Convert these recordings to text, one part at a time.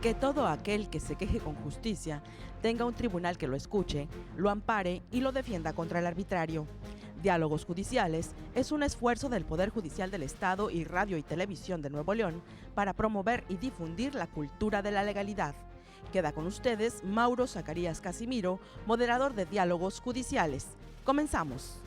Que todo aquel que se queje con justicia tenga un tribunal que lo escuche, lo ampare y lo defienda contra el arbitrario. Diálogos Judiciales es un esfuerzo del Poder Judicial del Estado y Radio y Televisión de Nuevo León para promover y difundir la cultura de la legalidad. Queda con ustedes Mauro Zacarías Casimiro, moderador de Diálogos Judiciales. Comenzamos.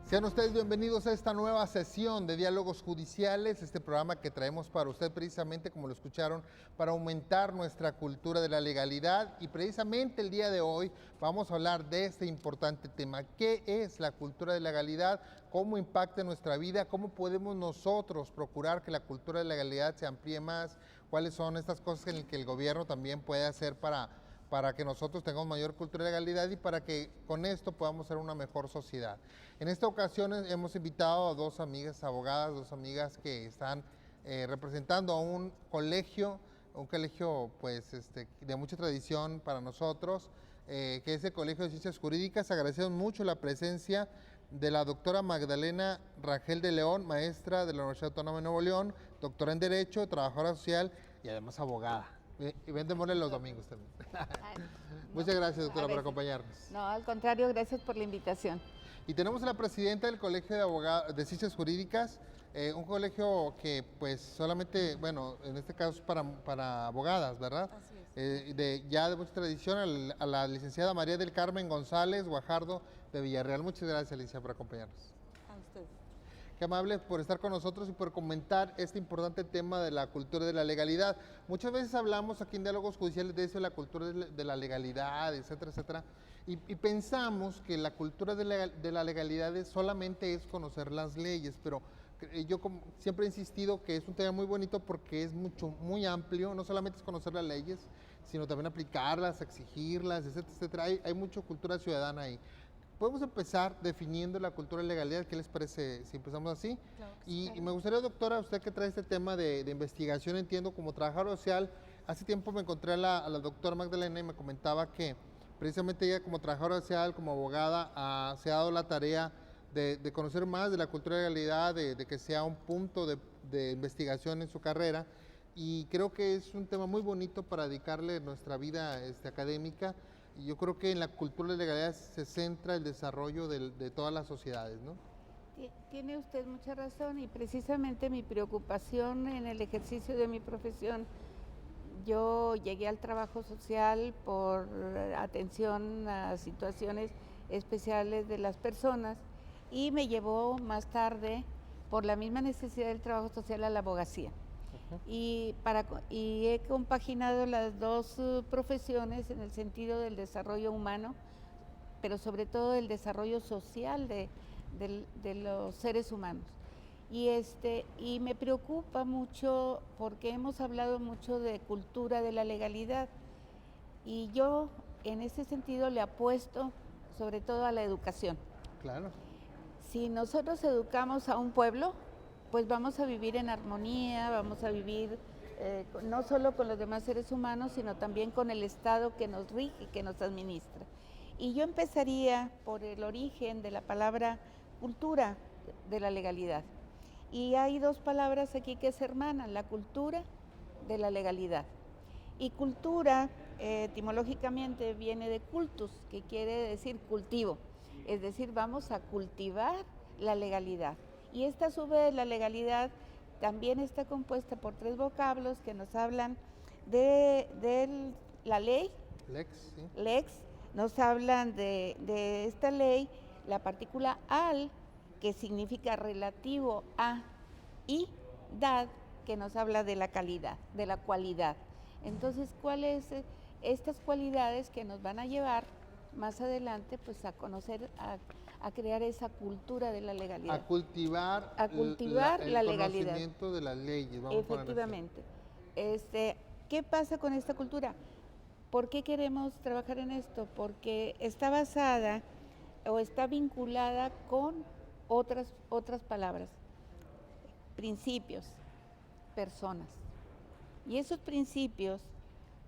Sean ustedes bienvenidos a esta nueva sesión de Diálogos Judiciales, este programa que traemos para usted precisamente, como lo escucharon, para aumentar nuestra cultura de la legalidad. Y precisamente el día de hoy vamos a hablar de este importante tema. ¿Qué es la cultura de la legalidad? ¿Cómo impacta en nuestra vida? ¿Cómo podemos nosotros procurar que la cultura de la legalidad se amplíe más? ¿Cuáles son estas cosas en las que el gobierno también puede hacer para que nosotros tengamos mayor cultura de legalidad y para que con esto podamos ser una mejor sociedad? En esta ocasión hemos invitado a dos amigas abogadas, dos amigas que están representando a un colegio pues de mucha tradición para nosotros, que es el Colegio de Ciencias Jurídicas. Agradecemos mucho la presencia de la doctora Magdalena Rangel de León, maestra de la Universidad Autónoma de Nuevo León, doctora en Derecho, trabajadora social y además abogada. Y vendémosle los domingos también. Muchas gracias, doctora, por acompañarnos. No, al contrario, gracias por la invitación. Y tenemos a la presidenta del Colegio de Ciencias Jurídicas, un colegio que pues solamente, bueno, en este caso es para abogadas, ¿verdad? Así es. Ya de mucha tradición, a la licenciada María del Carmen González Guajardo de Villarreal. Muchas gracias, licenciada, por acompañarnos. A usted. Qué amable por estar con nosotros y por comentar este importante tema de la cultura de la legalidad. Muchas veces hablamos aquí en Diálogos Judiciales de eso, de la cultura de la legalidad, etcétera, etcétera, y pensamos que la cultura de la legalidad solamente es conocer las leyes, pero yo siempre he insistido que es un tema muy bonito porque es muy amplio, no solamente es conocer las leyes, sino también aplicarlas, exigirlas, etcétera, etcétera. Hay mucha cultura ciudadana ahí. Podemos empezar definiendo la cultura de legalidad. ¿Qué les parece si empezamos así? Claro, Y me gustaría, doctora, usted que trae este tema de investigación, entiendo, como trabajadora social, hace tiempo me encontré a la doctora Magdalena y me comentaba que precisamente ella como trabajadora social, como abogada, se ha dado la tarea de conocer más de la cultura de legalidad, de que sea un punto de investigación en su carrera. Y creo que es un tema muy bonito para dedicarle nuestra vida académica. Y yo creo que en la cultura de legalidad se centra el desarrollo de todas las sociedades, ¿no? Tiene usted mucha razón y precisamente mi preocupación en el ejercicio de mi profesión, yo llegué al trabajo social por atención a situaciones especiales de las personas y me llevó más tarde, por la misma necesidad del trabajo social, a la abogacía. Y he compaginado las dos profesiones en el sentido del desarrollo humano, pero sobre todo del desarrollo social de los seres humanos. Y me preocupa mucho porque hemos hablado mucho de cultura de la legalidad y yo en ese sentido le apuesto sobre todo a la educación. Claro. Si nosotros educamos a un pueblo, pues vamos a vivir en armonía, vamos a vivir no solo con los demás seres humanos, sino también con el Estado que nos rige, que nos administra. Y yo empezaría por el origen de la palabra cultura de la legalidad. Y hay dos palabras aquí que se hermanan, la cultura de la legalidad. Y cultura, etimológicamente, viene de cultus, que quiere decir cultivo. Es decir, vamos a cultivar la legalidad. Y esta, a su vez, la legalidad también está compuesta por tres vocablos que nos hablan de la ley. Lex, sí. Lex, nos hablan de esta ley, la partícula al, que significa relativo a, y dad, que nos habla de la calidad, de la cualidad. Entonces, ¿cuáles estas cualidades que nos van a llevar más adelante pues a conocer, a crear esa cultura de la legalidad? A cultivar la legalidad. El conocimiento de las leyes. Efectivamente. ¿Qué pasa con esta cultura? ¿Por qué queremos trabajar en esto? Porque está basada o está vinculada con otras palabras, principios, personas. Y esos principios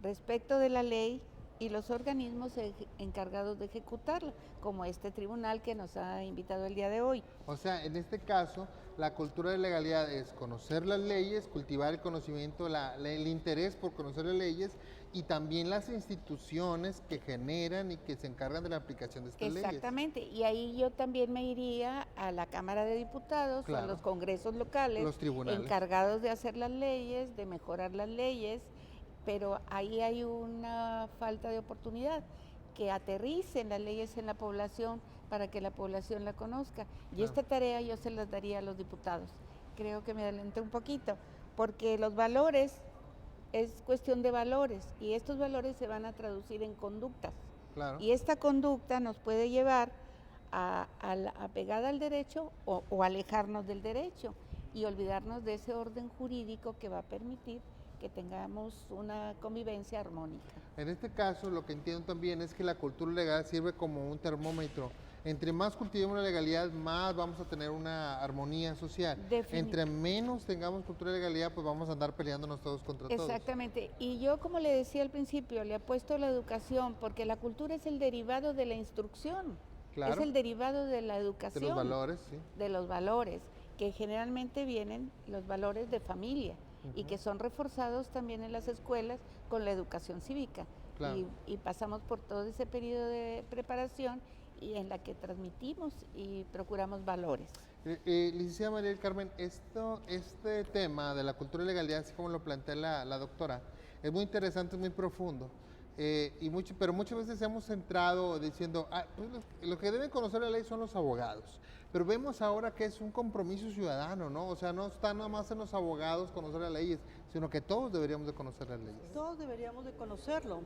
respecto de la ley y los organismos encargados de ejecutarla, como este tribunal que nos ha invitado el día de hoy. O sea, en este caso, la cultura de legalidad es conocer las leyes, cultivar el conocimiento, el interés por conocer las leyes y también las instituciones que generan y que se encargan de la aplicación de estas leyes. Exactamente, y ahí yo también me iría a la Cámara de Diputados, Claro. a los congresos locales, Los tribunales. encargados de hacer las leyes, de mejorar las leyes, pero ahí hay una falta de oportunidad, que aterricen las leyes en la población para que la población la conozca. Y Claro. esta tarea yo se las daría a los diputados. Creo que me adelanté un poquito, porque los valores, es cuestión de valores, y estos valores se van a traducir en conductas. Claro. Y esta conducta nos puede llevar a la pegada al derecho o alejarnos del derecho y olvidarnos de ese orden jurídico que va a permitir que tengamos una convivencia armónica. En este caso, lo que entiendo también es que la cultura legal sirve como un termómetro. Entre más cultivemos la legalidad, más vamos a tener una armonía social. Entre menos tengamos cultura de legalidad, pues vamos a andar peleándonos todos contra todos. Exactamente. Y yo, como le decía al principio, le apuesto a la educación, porque la cultura es el derivado de la instrucción. Claro. Es el derivado de la educación. De los valores, sí. De los valores, que generalmente vienen los valores de familia y que son reforzados también en las escuelas con la educación cívica. Claro. Y pasamos por todo ese periodo de preparación y en la que transmitimos y procuramos valores. Licenciada María del Carmen, este tema de la cultura de legalidad, así como lo plantea la doctora, es muy interesante, es muy profundo. Pero muchas veces hemos centrado diciendo, pues lo que deben conocer la ley son los abogados, pero vemos ahora que es un compromiso ciudadano, ¿no? O sea, no está nada más en los abogados conocer las leyes, sino que todos deberíamos de conocer las leyes. Todos deberíamos de conocerlo,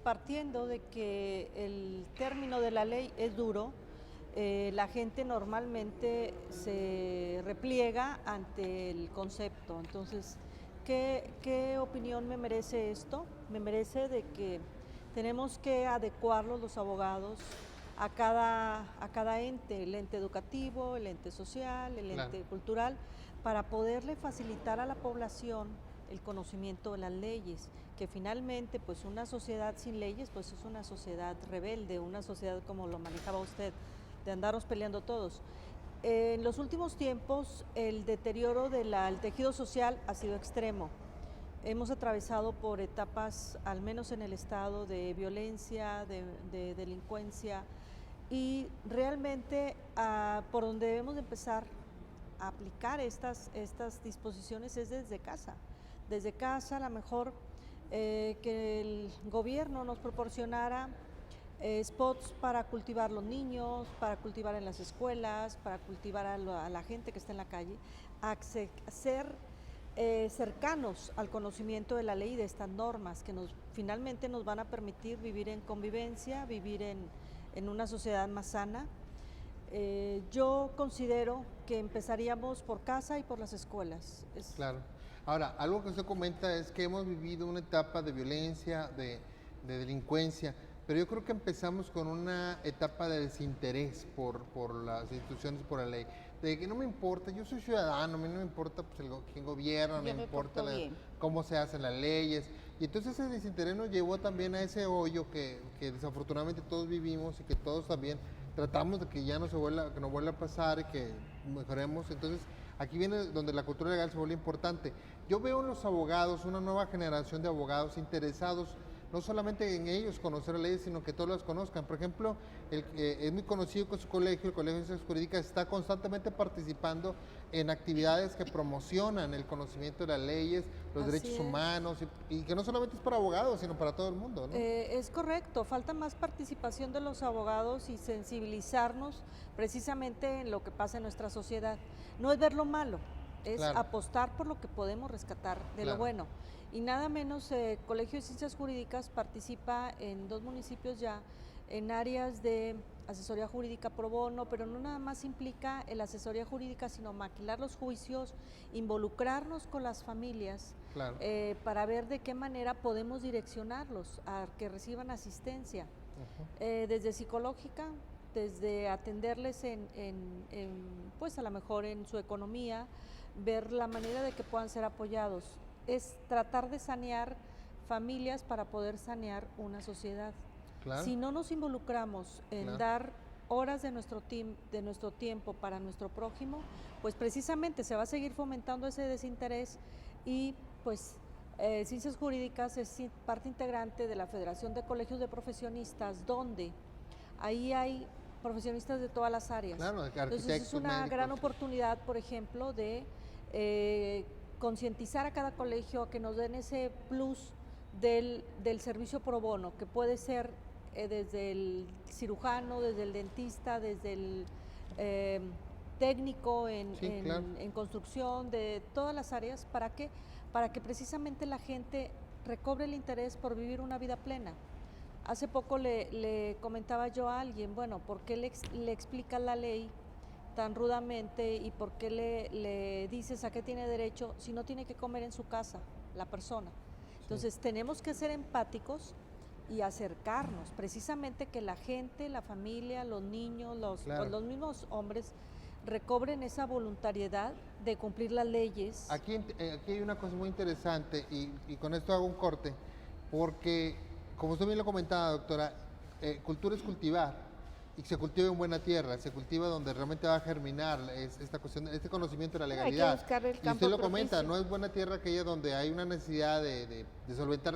partiendo de que el término de la ley es duro. La gente normalmente se repliega ante el concepto. Entonces, ¿qué opinión me merece esto? Me merece de que tenemos que adecuarlos los abogados a cada ente, el ente educativo, el ente social, el ente cultural, para poderle facilitar a la población el conocimiento de las leyes, que finalmente pues una sociedad sin leyes pues es una sociedad rebelde, una sociedad como lo manejaba usted, de andarnos peleando todos. En los últimos tiempos el deterioro del tejido social ha sido extremo. Hemos atravesado por etapas, al menos en el estado, de violencia, de delincuencia, y realmente por donde debemos de empezar a aplicar estas disposiciones es desde casa. Desde casa, a lo mejor que el gobierno nos proporcionara spots para cultivar los niños, para cultivar en las escuelas, para cultivar a la gente que está en la calle, ser cercanos al conocimiento de la ley y de estas normas que finalmente nos van a permitir vivir en convivencia, vivir en una sociedad más sana. Yo considero que empezaríamos por casa y por las escuelas. Claro. Ahora, algo que usted comenta es que hemos vivido una etapa de violencia, de delincuencia, pero yo creo que empezamos con una etapa de desinterés por las instituciones, por la ley. De que no me importa, yo soy ciudadano, a mí no me importa pues, quién gobierna, no me importa cómo se hacen las leyes. Y entonces ese desinterés nos llevó también a ese hoyo que desafortunadamente todos vivimos y que todos también tratamos de que ya no vuelva a pasar y que mejoremos. Entonces aquí viene donde la cultura legal se vuelve importante. Yo veo en los abogados una nueva generación de abogados interesados no solamente en ellos conocer las leyes, sino que todos las conozcan. Por ejemplo, es muy conocido que su colegio, el Colegio de Ciencias Jurídicas, está constantemente participando en actividades que promocionan el conocimiento de las leyes, los derechos humanos, y que no solamente es para abogados, sino para todo el mundo, ¿no? Es correcto, falta más participación de los abogados y sensibilizarnos precisamente en lo que pasa en nuestra sociedad. No es ver lo malo, es apostar por lo que podemos rescatar de lo bueno. Y nada menos, Colegio de Ciencias Jurídicas participa en 2 municipios ya en áreas de asesoría jurídica pro bono, pero no nada más implica la asesoría jurídica, sino maquilar los juicios, involucrarnos con las familias para ver de qué manera podemos direccionarlos a que reciban asistencia, desde psicológica, desde atenderles pues a lo mejor en su economía, ver la manera de que puedan ser apoyados. Es tratar de sanear familias para poder sanear una sociedad. Claro. Si no nos involucramos en Claro. dar horas de nuestro tiempo para nuestro prójimo, pues precisamente se va a seguir fomentando ese desinterés y pues Ciencias Jurídicas es parte integrante de la Federación de Colegios de Profesionistas, donde ahí hay profesionistas de todas las áreas. Claro, Entonces es una gran oportunidad, por ejemplo, de concientizar a cada colegio a que nos den ese plus del servicio pro bono, que puede ser desde el cirujano, desde el dentista, desde el técnico claro. en construcción, de todas las áreas. ¿Para qué? Para que precisamente la gente recobre el interés por vivir una vida plena. Hace poco le comentaba yo a alguien, bueno, ¿por qué le explicas la ley tan rudamente y por qué le dices a qué tiene derecho si no tiene que comer en su casa la persona? Entonces tenemos que ser empáticos y acercarnos, precisamente que la gente, la familia, los niños, los mismos hombres recobren esa voluntariedad de cumplir las leyes. Aquí hay una cosa muy interesante y con esto hago un corte, porque como usted bien lo comentaba, doctora, cultura es cultivar, y se cultiva en buena tierra, se cultiva donde realmente va a germinar esta cuestión, este conocimiento de la legalidad. Hay que buscar el Y campo usted lo comenta, propicio. no es buena tierra aquella donde hay una necesidad de solventar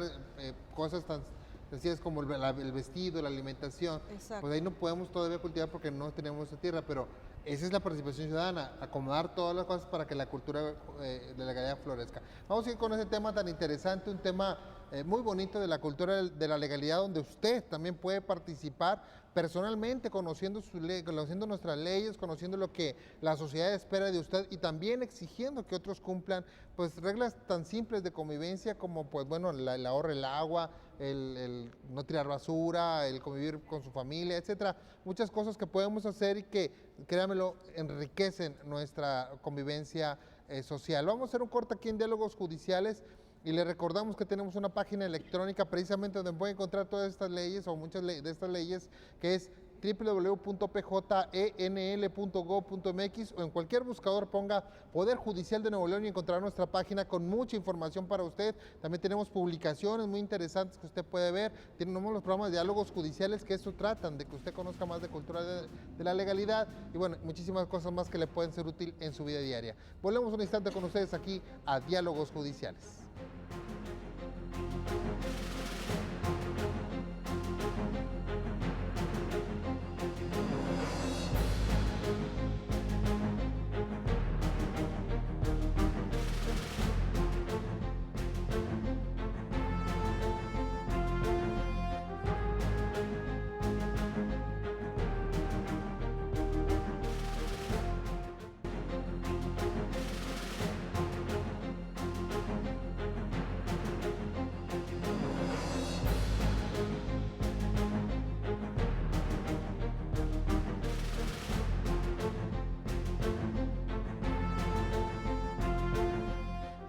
cosas tan sencillas como el vestido, la alimentación. Exacto. Pues ahí no podemos todavía cultivar porque no tenemos esa tierra, pero esa es la participación ciudadana, acomodar todas las cosas para que la cultura de la legalidad florezca. Vamos a ir con ese tema tan interesante, un tema muy bonito de la cultura de la legalidad, donde usted también puede participar personalmente, conociendo su ley, conociendo nuestras leyes, conociendo lo que la sociedad espera de usted y también exigiendo que otros cumplan pues reglas tan simples de convivencia como pues bueno el ahorro del agua, el no tirar basura, el convivir con su familia, etcétera. Muchas cosas que podemos hacer y que, créanmelo, enriquecen nuestra convivencia social. Vamos a hacer un corte aquí en Diálogos Judiciales y le recordamos que tenemos una página electrónica precisamente donde puede encontrar todas estas leyes o muchas de estas leyes, que es www.pjenl.gov.mx o en cualquier buscador ponga Poder Judicial de Nuevo León y encontrará nuestra página con mucha información para usted. También tenemos publicaciones muy interesantes que usted puede ver. Tenemos los programas de diálogos judiciales que eso tratan, de que usted conozca más de cultura de la legalidad y bueno, muchísimas cosas más que le pueden ser útil en su vida diaria. Volvemos un instante con ustedes aquí a Diálogos Judiciales.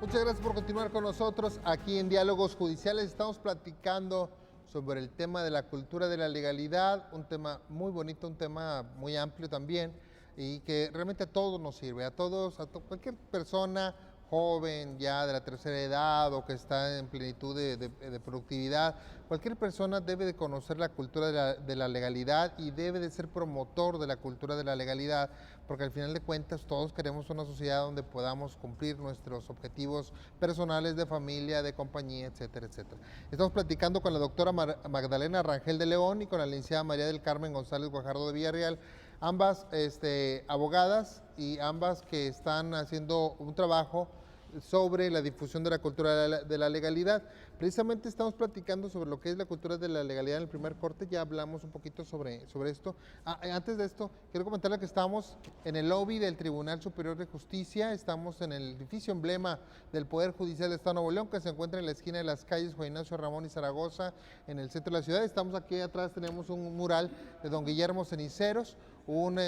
Muchas gracias por continuar con nosotros aquí en Diálogos Judiciales. Estamos platicando sobre el tema de la cultura de la legalidad, un tema muy bonito, un tema muy amplio también y que realmente a todos nos sirve, a todos, cualquier persona joven ya de la tercera edad o que está en plenitud de productividad, cualquier persona debe de conocer la cultura de la legalidad y debe de ser promotor de la cultura de la legalidad, porque al final de cuentas todos queremos una sociedad donde podamos cumplir nuestros objetivos personales de familia, de compañía, etcétera, etcétera. Estamos platicando con la doctora Magdalena Rangel de León y con la licenciada María del Carmen González Guajardo de Villarreal, ambas abogadas y ambas que están haciendo un trabajo sobre la difusión de la cultura de la legalidad. Precisamente estamos platicando sobre lo que es la cultura de la legalidad en el primer corte, ya hablamos un poquito sobre esto. Antes de esto, quiero comentarles que estamos en el lobby del Tribunal Superior de Justicia, estamos en el edificio emblema del Poder Judicial del Estado de Nuevo León, que se encuentra en la esquina de las calles Juan Ignacio Ramón y Zaragoza, en el centro de la ciudad. Estamos aquí atrás, tenemos un mural de don Guillermo Ceniceros, un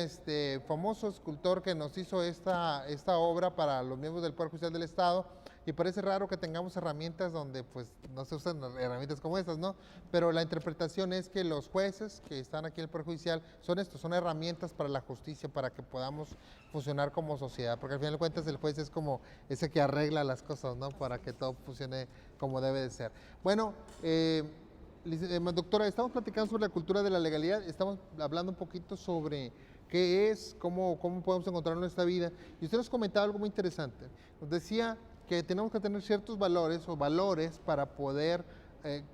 famoso escultor que nos hizo esta obra para los miembros del Poder Judicial del Estado, y parece raro que tengamos herramientas donde pues no se usan herramientas como estas, ¿no? Pero la interpretación es que los jueces que están aquí en el Poder Judicial son herramientas para la justicia, para que podamos funcionar como sociedad, porque al final de cuentas el juez es como ese que arregla las cosas, ¿no? Para que todo funcione como debe de ser. Bueno, doctora, estamos platicando sobre la cultura de la legalidad, estamos hablando un poquito sobre qué es, cómo podemos encontrarlo en esta vida, y usted nos comentaba algo muy interesante. Nos decía que tenemos que tener ciertos valores para poder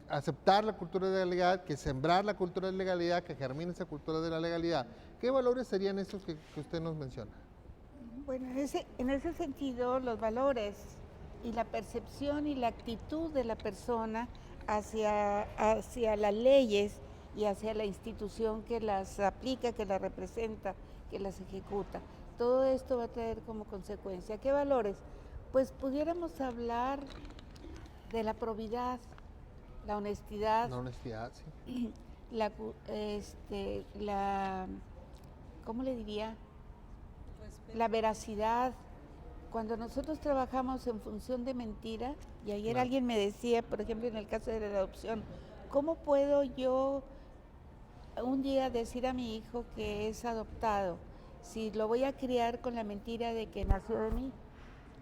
aceptar la cultura de la legalidad, que sembrar la cultura de la legalidad, que germine esa cultura de la legalidad. ¿Qué valores serían esos que usted nos menciona? Bueno, en ese sentido, los valores y la percepción y la actitud de la persona hacia las leyes y hacia la institución que las aplica, que las representa, que las ejecuta. Todo esto va a traer como consecuencia. ¿Qué valores? Pues pudiéramos hablar de la probidad, la honestidad. La honestidad, sí. ¿Cómo le diría? La veracidad. Cuando nosotros trabajamos en función de mentira, y ayer alguien me decía, por ejemplo, en el caso de la adopción, ¿cómo puedo yo un día decir a mi hijo que es adoptado si lo voy a criar con la mentira de que nació de mí?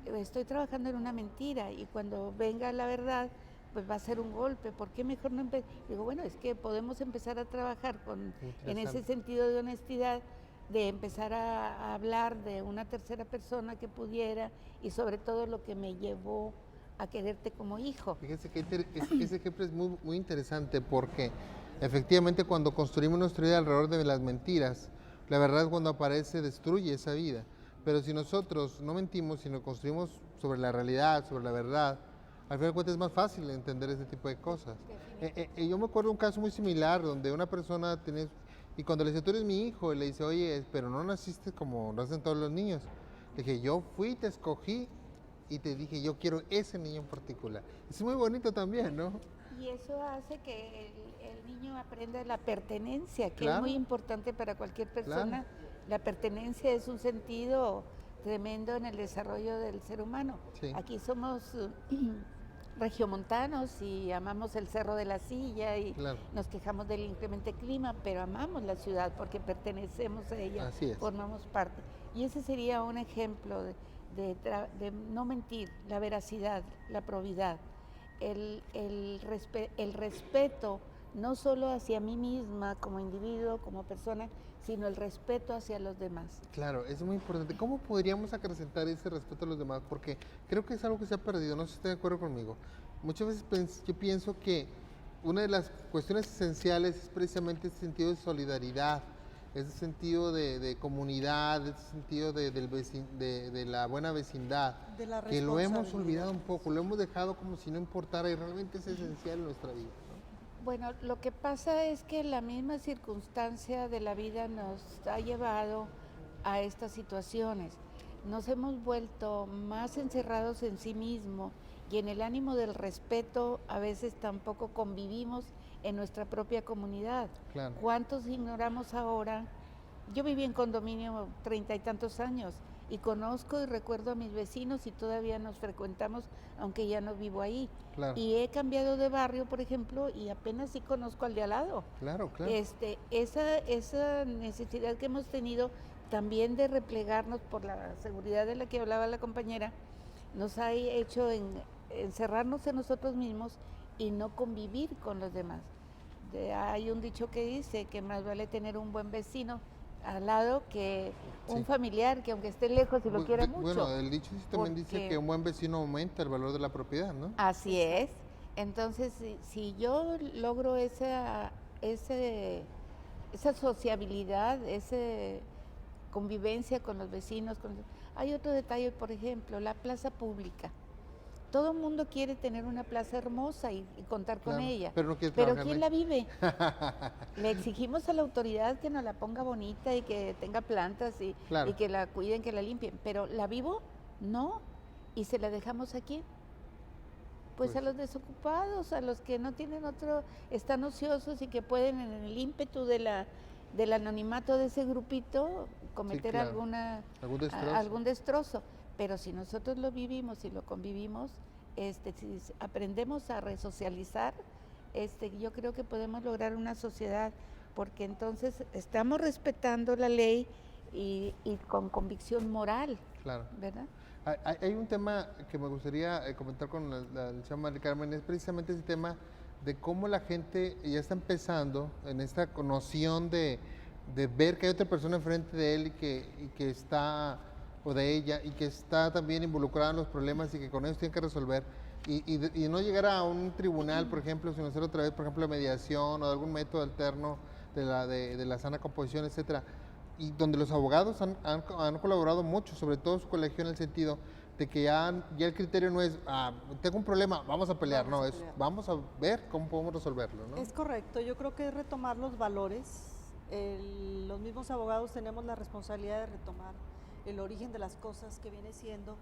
Estoy trabajando en una mentira, y cuando venga la verdad, pues va a ser un golpe. ¿Por qué mejor no empezar? Digo, bueno, es que podemos empezar a trabajar en ese sentido de honestidad, de empezar a hablar de una tercera persona que pudiera, y sobre todo lo que me llevó a quererte como hijo. Fíjese que ese ejemplo es muy, muy interesante, porque efectivamente cuando construimos nuestra vida alrededor de las mentiras, la verdad cuando aparece destruye esa vida. Pero si nosotros no mentimos, sino construimos sobre la realidad, sobre la verdad, al final de cuentas es más fácil entender ese tipo de cosas. Yo me acuerdo de un caso muy similar donde una persona tenía, y cuando le dice, tú eres mi hijo, y le dice, oye, pero no naciste como nacen todos los niños. Le dije, yo fui, te escogí y te dije, yo quiero ese niño en particular. Es muy bonito también, ¿no? Y eso hace que el niño aprenda la pertenencia, que Claro. es muy importante para cualquier persona. Claro. La pertenencia es un sentido tremendo en el desarrollo del ser humano. Sí. Aquí somos regiomontanos y amamos el Cerro de la Silla y Claro. nos quejamos del inclemente clima, pero amamos la ciudad porque pertenecemos a ella, Así es. formamos parte. Y ese sería un ejemplo de no mentir, la veracidad, la probidad, el respeto, no solo hacia mí misma como individuo, como persona, sino el respeto hacia los demás. Claro, es muy importante. ¿Cómo podríamos acrecentar ese respeto a los demás? Porque creo que es algo que se ha perdido, no sé si está de acuerdo conmigo. Muchas veces yo pienso que una de las cuestiones esenciales es precisamente ese sentido de solidaridad, ese sentido de comunidad, ese sentido de la buena vecindad, De la que lo hemos responsabilidad. olvidado un poco, lo hemos dejado como si no importara, y realmente es esencial en nuestra vida, ¿no? Bueno, lo que pasa es que la misma circunstancia de la vida nos ha llevado a estas situaciones. Nos hemos vuelto más encerrados en sí mismos, y en el ánimo del respeto a veces tampoco convivimos en nuestra propia comunidad. Claro. ¿Cuántos ignoramos ahora? Yo viví en condominio 30 y tantos años y conozco y recuerdo a mis vecinos y todavía nos frecuentamos, aunque ya no vivo ahí. Claro. Y he cambiado de barrio, por ejemplo, y apenas sí conozco al de al lado. Claro, claro. Esa necesidad que hemos tenido también de replegarnos por la seguridad de la que hablaba la compañera, nos ha hecho encerrarnos en nosotros mismos y no convivir con los demás. Hay un dicho que dice que más vale tener un buen vecino al lado que un Sí. familiar que aunque esté lejos y lo quiera mucho. Bueno, el dicho sí también dice porque- que un buen vecino aumenta el valor de la propiedad, ¿no? Así es. Entonces, si yo logro esa sociabilidad, esa convivencia con los vecinos. Hay otro detalle, por ejemplo, la plaza pública. Todo el mundo quiere tener una plaza hermosa y contar con Claro, ella. pero no quiere Pero trabajar ¿quién en la vive? Le exigimos a la autoridad que nos la ponga bonita y que tenga plantas y que la cuiden, que la limpien. Pero ¿la vivo? No. ¿Y se la dejamos aquí? Pues a los desocupados, a los que no tienen otro, están ociosos y que pueden en el ímpetu de la del anonimato de ese grupito cometer claro. algún destrozo. Pero si nosotros lo vivimos y lo convivimos, si aprendemos a resocializar, yo creo que podemos lograr una sociedad, porque entonces estamos respetando la ley y con convicción moral, Claro. ¿verdad? Hay un tema que me gustaría comentar con la licenciada Mari Carmen, es precisamente ese tema de cómo la gente ya está empezando en esta noción de ver que hay otra persona enfrente de él y que está, o de ella, y que está también involucrada en los problemas y que con ellos tiene que resolver. Y no llegar a un tribunal, por ejemplo, sino hacer otra vez, por ejemplo, mediación o de algún método alterno de la sana composición, etcétera. Y donde los abogados han colaborado mucho, sobre todo su colegio, en el sentido de que ya el criterio no es, tengo un problema, vamos a pelear, vamos a ver cómo podemos resolverlo, ¿no? Es correcto, yo creo que es retomar los valores. Los mismos abogados tenemos la responsabilidad de retomar el origen de las cosas, que viene siendo,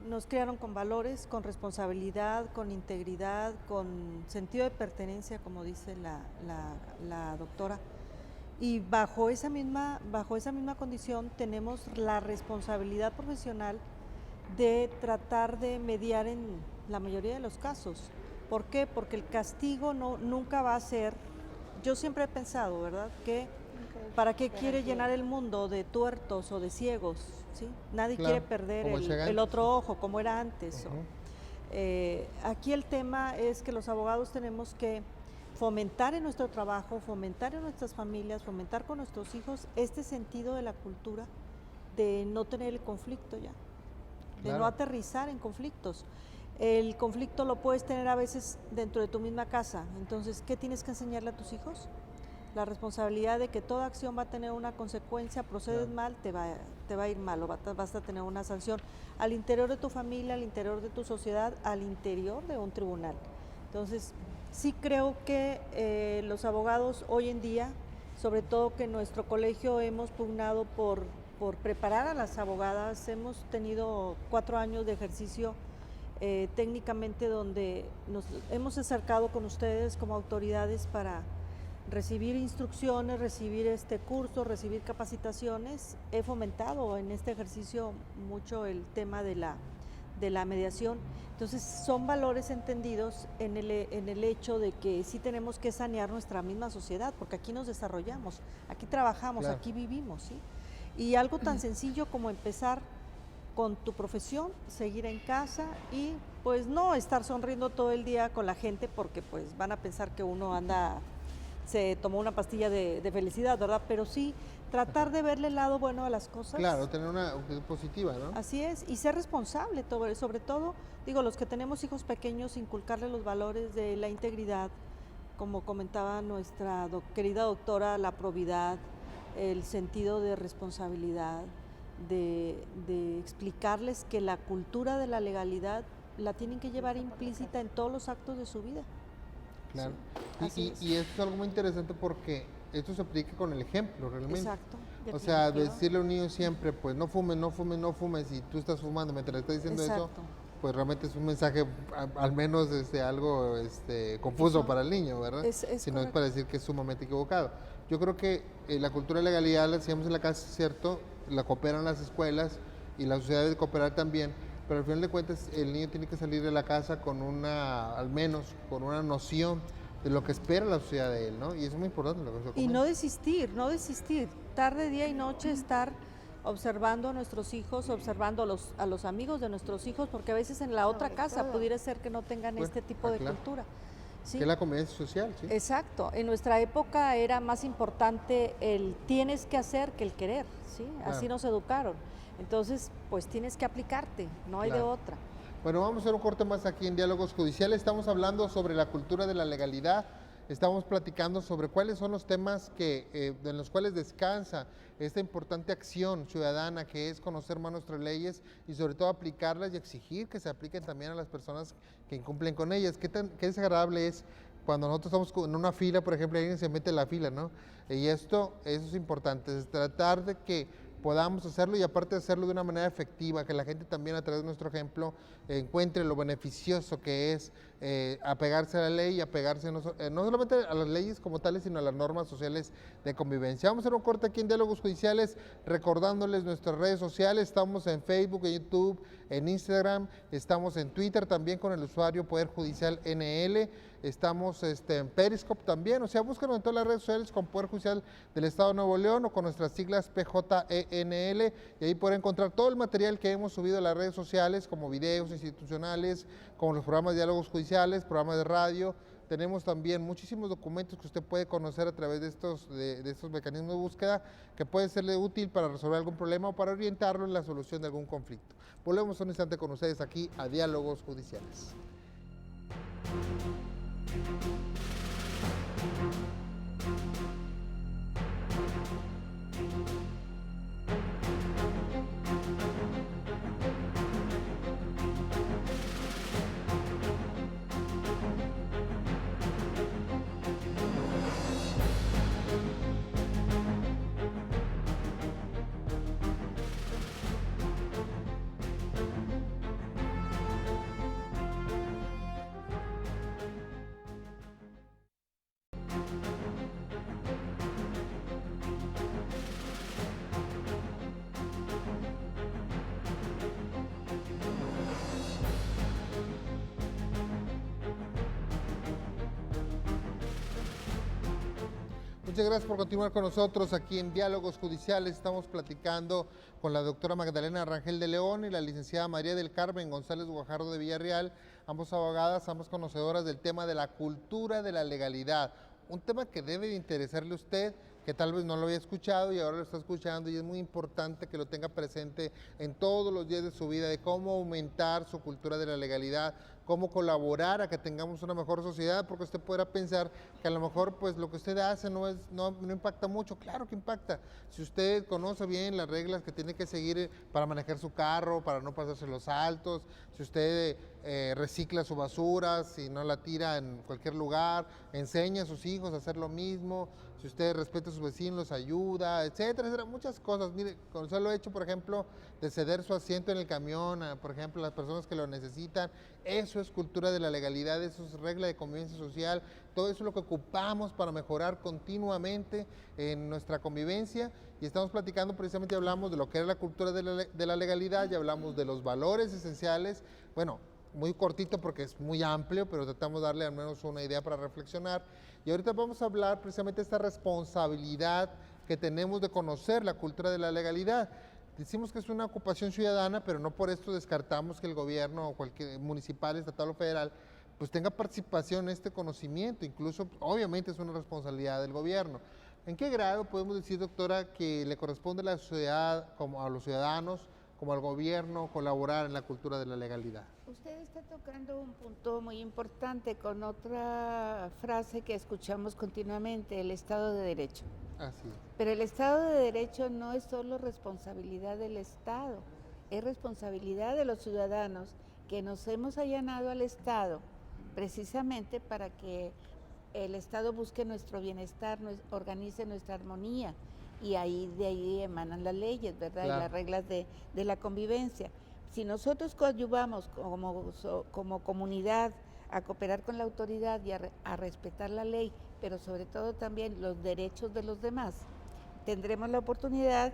nos crearon con valores, con responsabilidad, con integridad, con sentido de pertenencia, como dice la doctora. Y bajo esa misma condición tenemos la responsabilidad profesional de tratar de mediar en la mayoría de los casos. ¿Por qué? Porque el castigo nunca va a ser, yo siempre he pensado, ¿verdad?, que ¿para qué quiere llenar el mundo de tuertos o de ciegos? ¿Sí? Nadie quiere perder el otro ojo, como era antes. Aquí el tema es que los abogados tenemos que fomentar en nuestro trabajo, fomentar en nuestras familias, fomentar con nuestros hijos este sentido de la cultura, de no tener el conflicto ya, de no aterrizar en conflictos. El conflicto lo puedes tener a veces dentro de tu misma casa. Entonces, ¿qué tienes que enseñarle a tus hijos? La responsabilidad de que toda acción va a tener una consecuencia, procedes mal, te va a ir mal, o vas a tener una sanción al interior de tu familia, al interior de tu sociedad, al interior de un tribunal. Entonces, sí creo que los abogados hoy en día, sobre todo que en nuestro colegio hemos pugnado por preparar a las abogadas, hemos tenido 4 años de ejercicio técnicamente, donde nos hemos acercado con ustedes como autoridades para recibir instrucciones, recibir cursos, recibir capacitaciones. He fomentado en este ejercicio mucho el tema de la mediación. Entonces son valores entendidos en el hecho de que sí tenemos que sanear nuestra misma sociedad, porque aquí nos desarrollamos, aquí trabajamos, aquí vivimos, ¿sí? Y algo tan sencillo como empezar con tu profesión, seguir en casa y pues no estar sonriendo todo el día con la gente, porque pues van a pensar que uno se tomó una pastilla de felicidad, ¿verdad? Pero sí tratar de verle el lado bueno a las cosas. Claro, tener una actitud positiva, ¿no? Así es, y ser responsable, sobre todo, digo, los que tenemos hijos pequeños, inculcarles los valores de la integridad, como comentaba nuestra querida doctora, la probidad, el sentido de responsabilidad, de explicarles que la cultura de la legalidad la tienen que llevar implícita en todos los actos de su vida. Claro, sí. Y esto es algo muy interesante porque esto se aplica con el ejemplo realmente. Exacto. O sea, decirle a un niño siempre, pues no fumes, y tú estás fumando mientras estás diciendo eso, pues realmente es un mensaje al menos algo confuso para el niño, ¿verdad? Si no es para decir que es sumamente equivocado. Yo creo que la cultura de legalidad la hacíamos en la casa, cierto, la cooperan las escuelas y la sociedad debe cooperar también, pero al final de cuentas el niño tiene que salir de la casa al menos con una noción de lo que espera la sociedad de él, ¿no? Y eso es muy importante lo que se comenta. Y no desistir, tarde, día y noche estar observando a nuestros hijos, observando a los amigos de nuestros hijos, porque a veces en la otra casa pudiera ser que no tengan este tipo de cultura. ¿Sí? Que es la convivencia social, ¿sí? Exacto. En nuestra época era más importante el tienes que hacer que el querer, ¿sí? Claro. Así nos educaron. Entonces, pues tienes que aplicarte, no hay de otra. Bueno, vamos a hacer un corte más aquí en Diálogos Judiciales. Estamos hablando sobre la cultura de la legalidad. Estamos platicando sobre cuáles son los temas en los cuales descansa esta importante acción ciudadana, que es conocer más nuestras leyes y sobre todo aplicarlas y exigir que se apliquen también a las personas que incumplen con ellas. Qué desagradable es cuando nosotros estamos en una fila, por ejemplo, y alguien se mete en la fila, ¿no? Y eso es importante, es tratar de que podamos hacerlo y aparte de hacerlo de una manera efectiva, que la gente también a través de nuestro ejemplo encuentre lo beneficioso que es apegarse a la ley y apegarse no solamente a las leyes como tales, sino a las normas sociales de convivencia. Vamos a hacer un corte aquí en Diálogos Judiciales, recordándoles nuestras redes sociales. Estamos en Facebook, en YouTube, en Instagram, estamos en Twitter también con el usuario Poder Judicial NL, estamos en Periscope también, o sea, búscanos en todas las redes sociales con Poder Judicial del Estado de Nuevo León o con nuestras siglas PJENL, y ahí pueden encontrar todo el material que hemos subido a las redes sociales, como videos institucionales, como los programas de diálogos judiciales, programas de radio. Tenemos también muchísimos documentos que usted puede conocer a través de estos mecanismos de búsqueda que puede serle útil para resolver algún problema o para orientarlo en la solución de algún conflicto. Volvemos un instante con ustedes aquí a Diálogos Judiciales. Muchas gracias por continuar con nosotros aquí en Diálogos Judiciales. Estamos platicando con la doctora Magdalena Rangel de León y la licenciada María del Carmen González Guajardo de Villarreal, ambos abogadas, ambos conocedoras del tema de la cultura de la legalidad, un tema que debe de interesarle a usted, que tal vez no lo había escuchado y ahora lo está escuchando, y es muy importante que lo tenga presente en todos los días de su vida, de cómo aumentar su cultura de la legalidad, cómo colaborar a que tengamos una mejor sociedad, porque usted podrá pensar que a lo mejor pues lo que usted hace no impacta mucho. Claro que impacta. Si usted conoce bien las reglas que tiene que seguir para manejar su carro, para no pasarse los altos, si usted recicla su basura, si no la tira en cualquier lugar, enseña a sus hijos a hacer lo mismo, si usted respeta a sus vecinos, los ayuda, etcétera, etcétera, muchas cosas. Mire, con eso lo he hecho, por ejemplo, de ceder su asiento en el camión, por ejemplo, a las personas que lo necesitan. Eso es cultura de la legalidad, eso es regla de convivencia social, todo eso es lo que ocupamos para mejorar continuamente en nuestra convivencia. Y estamos platicando, precisamente hablamos de lo que es la cultura de la legalidad, ya hablamos de los valores esenciales, bueno, muy cortito porque es muy amplio, pero tratamos de darle al menos una idea para reflexionar. Y ahorita vamos a hablar precisamente de esta responsabilidad que tenemos de conocer la cultura de la legalidad. Decimos que es una ocupación ciudadana, pero no por esto descartamos que el gobierno o cualquier municipal, estatal o federal, pues tenga participación en este conocimiento. Incluso, obviamente, es una responsabilidad del gobierno. ¿En qué grado podemos decir, doctora, que le corresponde a la sociedad, como a los ciudadanos, como al gobierno, colaborar en la cultura de la legalidad? Usted está tocando un punto muy importante con otra frase que escuchamos continuamente, el Estado de Derecho. Así es. Pero el Estado de Derecho no es solo responsabilidad del Estado, es responsabilidad de los ciudadanos que nos hemos allanado al Estado precisamente para que el Estado busque nuestro bienestar, organice nuestra armonía, y de ahí emanan las leyes, ¿verdad? Claro. Y las reglas de la convivencia. Si nosotros coadyuvamos como comunidad a cooperar con la autoridad y a respetar la ley, pero sobre todo también los derechos de los demás, tendremos la oportunidad.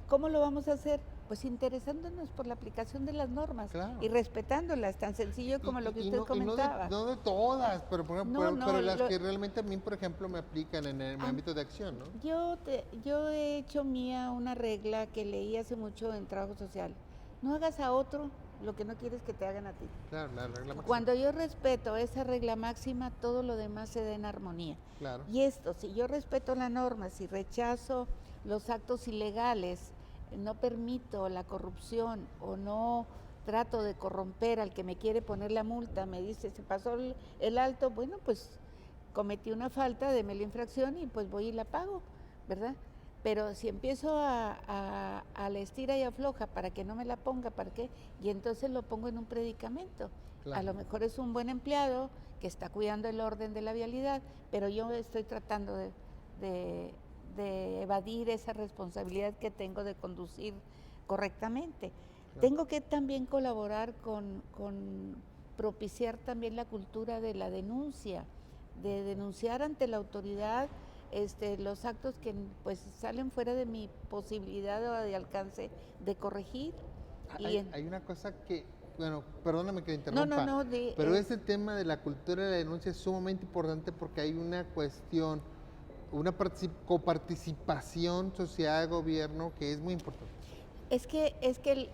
¿Cómo lo vamos a hacer? Pues interesándonos por la aplicación de las normas, claro, y respetándolas, tan sencillo como lo que usted comentaba. No de todas, pero, pero las que realmente a mí, por ejemplo, me aplican en el ámbito de acción, ¿no? Yo he hecho mía una regla que leí hace mucho en trabajo social. No hagas a otro lo que no quieres que te hagan a ti. Claro, la regla máxima. Cuando yo respeto esa regla máxima, todo lo demás se da en armonía. Claro. Y esto, si yo respeto la norma, si rechazo los actos ilegales, no permito la corrupción o no trato de corromper al que me quiere poner la multa, me dice, se pasó el alto, bueno, pues cometí una falta, deme la infracción y pues voy y la pago, ¿verdad? Pero si empiezo a la estira y afloja para que no me la ponga, ¿para qué? Y entonces lo pongo en un predicamento. Claro. A lo mejor es un buen empleado que está cuidando el orden de la vialidad, pero yo estoy tratando de de evadir esa responsabilidad que tengo de conducir correctamente. Claro. Tengo que también colaborar con propiciar también la cultura de la denuncia, de denunciar ante la autoridad los actos que pues salen fuera de mi posibilidad o de alcance de corregir. Hay una cosa que, bueno, perdóname que interrumpa, No, pero ese tema de la cultura de la denuncia es sumamente importante porque hay una cuestión, una coparticipación social, gobierno, que es muy importante. Es que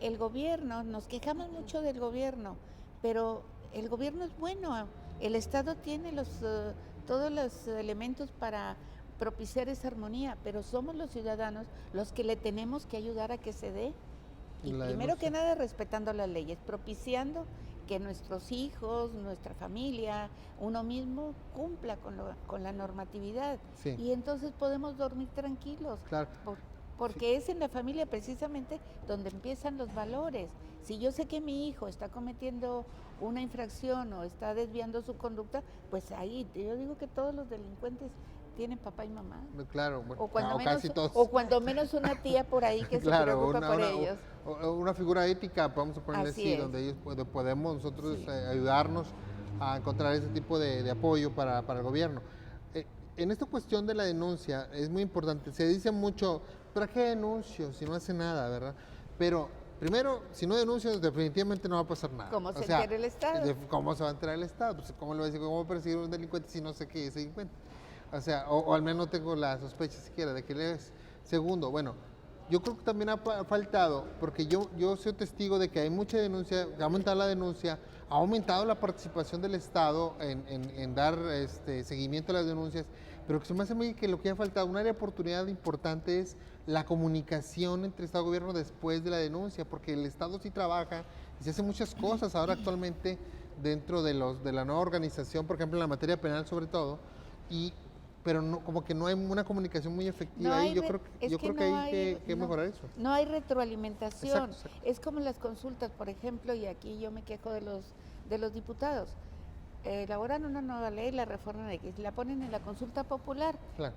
el gobierno, nos quejamos mucho del gobierno, pero el gobierno es bueno, el Estado tiene todos los elementos para propiciar esa armonía, pero somos los ciudadanos los que le tenemos que ayudar a que se dé. Y primero que nada respetando las leyes, propiciando que nuestros hijos, nuestra familia, uno mismo cumpla con la normatividad. Sí. Y entonces podemos dormir tranquilos. Claro. Porque es en la familia precisamente donde empiezan los valores. Si yo sé que mi hijo está cometiendo una infracción o está desviando su conducta, pues ahí yo digo que todos los delincuentes tienen papá y mamá. Claro, bueno, o cuando menos, casi todos. O cuando menos una tía por ahí que claro, se preocupa por ellos. Una figura ética, vamos a ponerle así, donde podemos nosotros ayudarnos a encontrar ese tipo de apoyo para el gobierno. En esta cuestión de la denuncia es muy importante, se dice mucho, ¿para qué denuncio si no hace nada, verdad? Pero primero, si no denuncio, definitivamente no va a pasar nada. ¿Cómo se entera el Estado? ¿Cómo se va a enterar el Estado? Pues, ¿cómo le va a decir, cómo perseguir a un delincuente si no sé qué es delincuente? O sea, o al menos tengo la sospecha siquiera de que él es. Segundo, bueno, yo creo que también ha faltado, porque yo soy testigo de que hay mucha denuncia, ha aumentado la denuncia, ha aumentado la participación del Estado en dar seguimiento a las denuncias, pero que se me hace muy que lo que ha faltado, una área de oportunidad importante es la comunicación entre Estado y Gobierno después de la denuncia, porque el Estado sí trabaja y se hace muchas cosas ahora actualmente dentro de la nueva organización, por ejemplo en la materia penal sobre todo, pero no, como que no hay una comunicación muy efectiva y yo creo que hay que mejorar eso. No hay retroalimentación. Exacto. Es como las consultas, por ejemplo, y aquí yo me quejo de los diputados. Elaboran una nueva ley, la reforma X, la ponen en la consulta popular. Claro.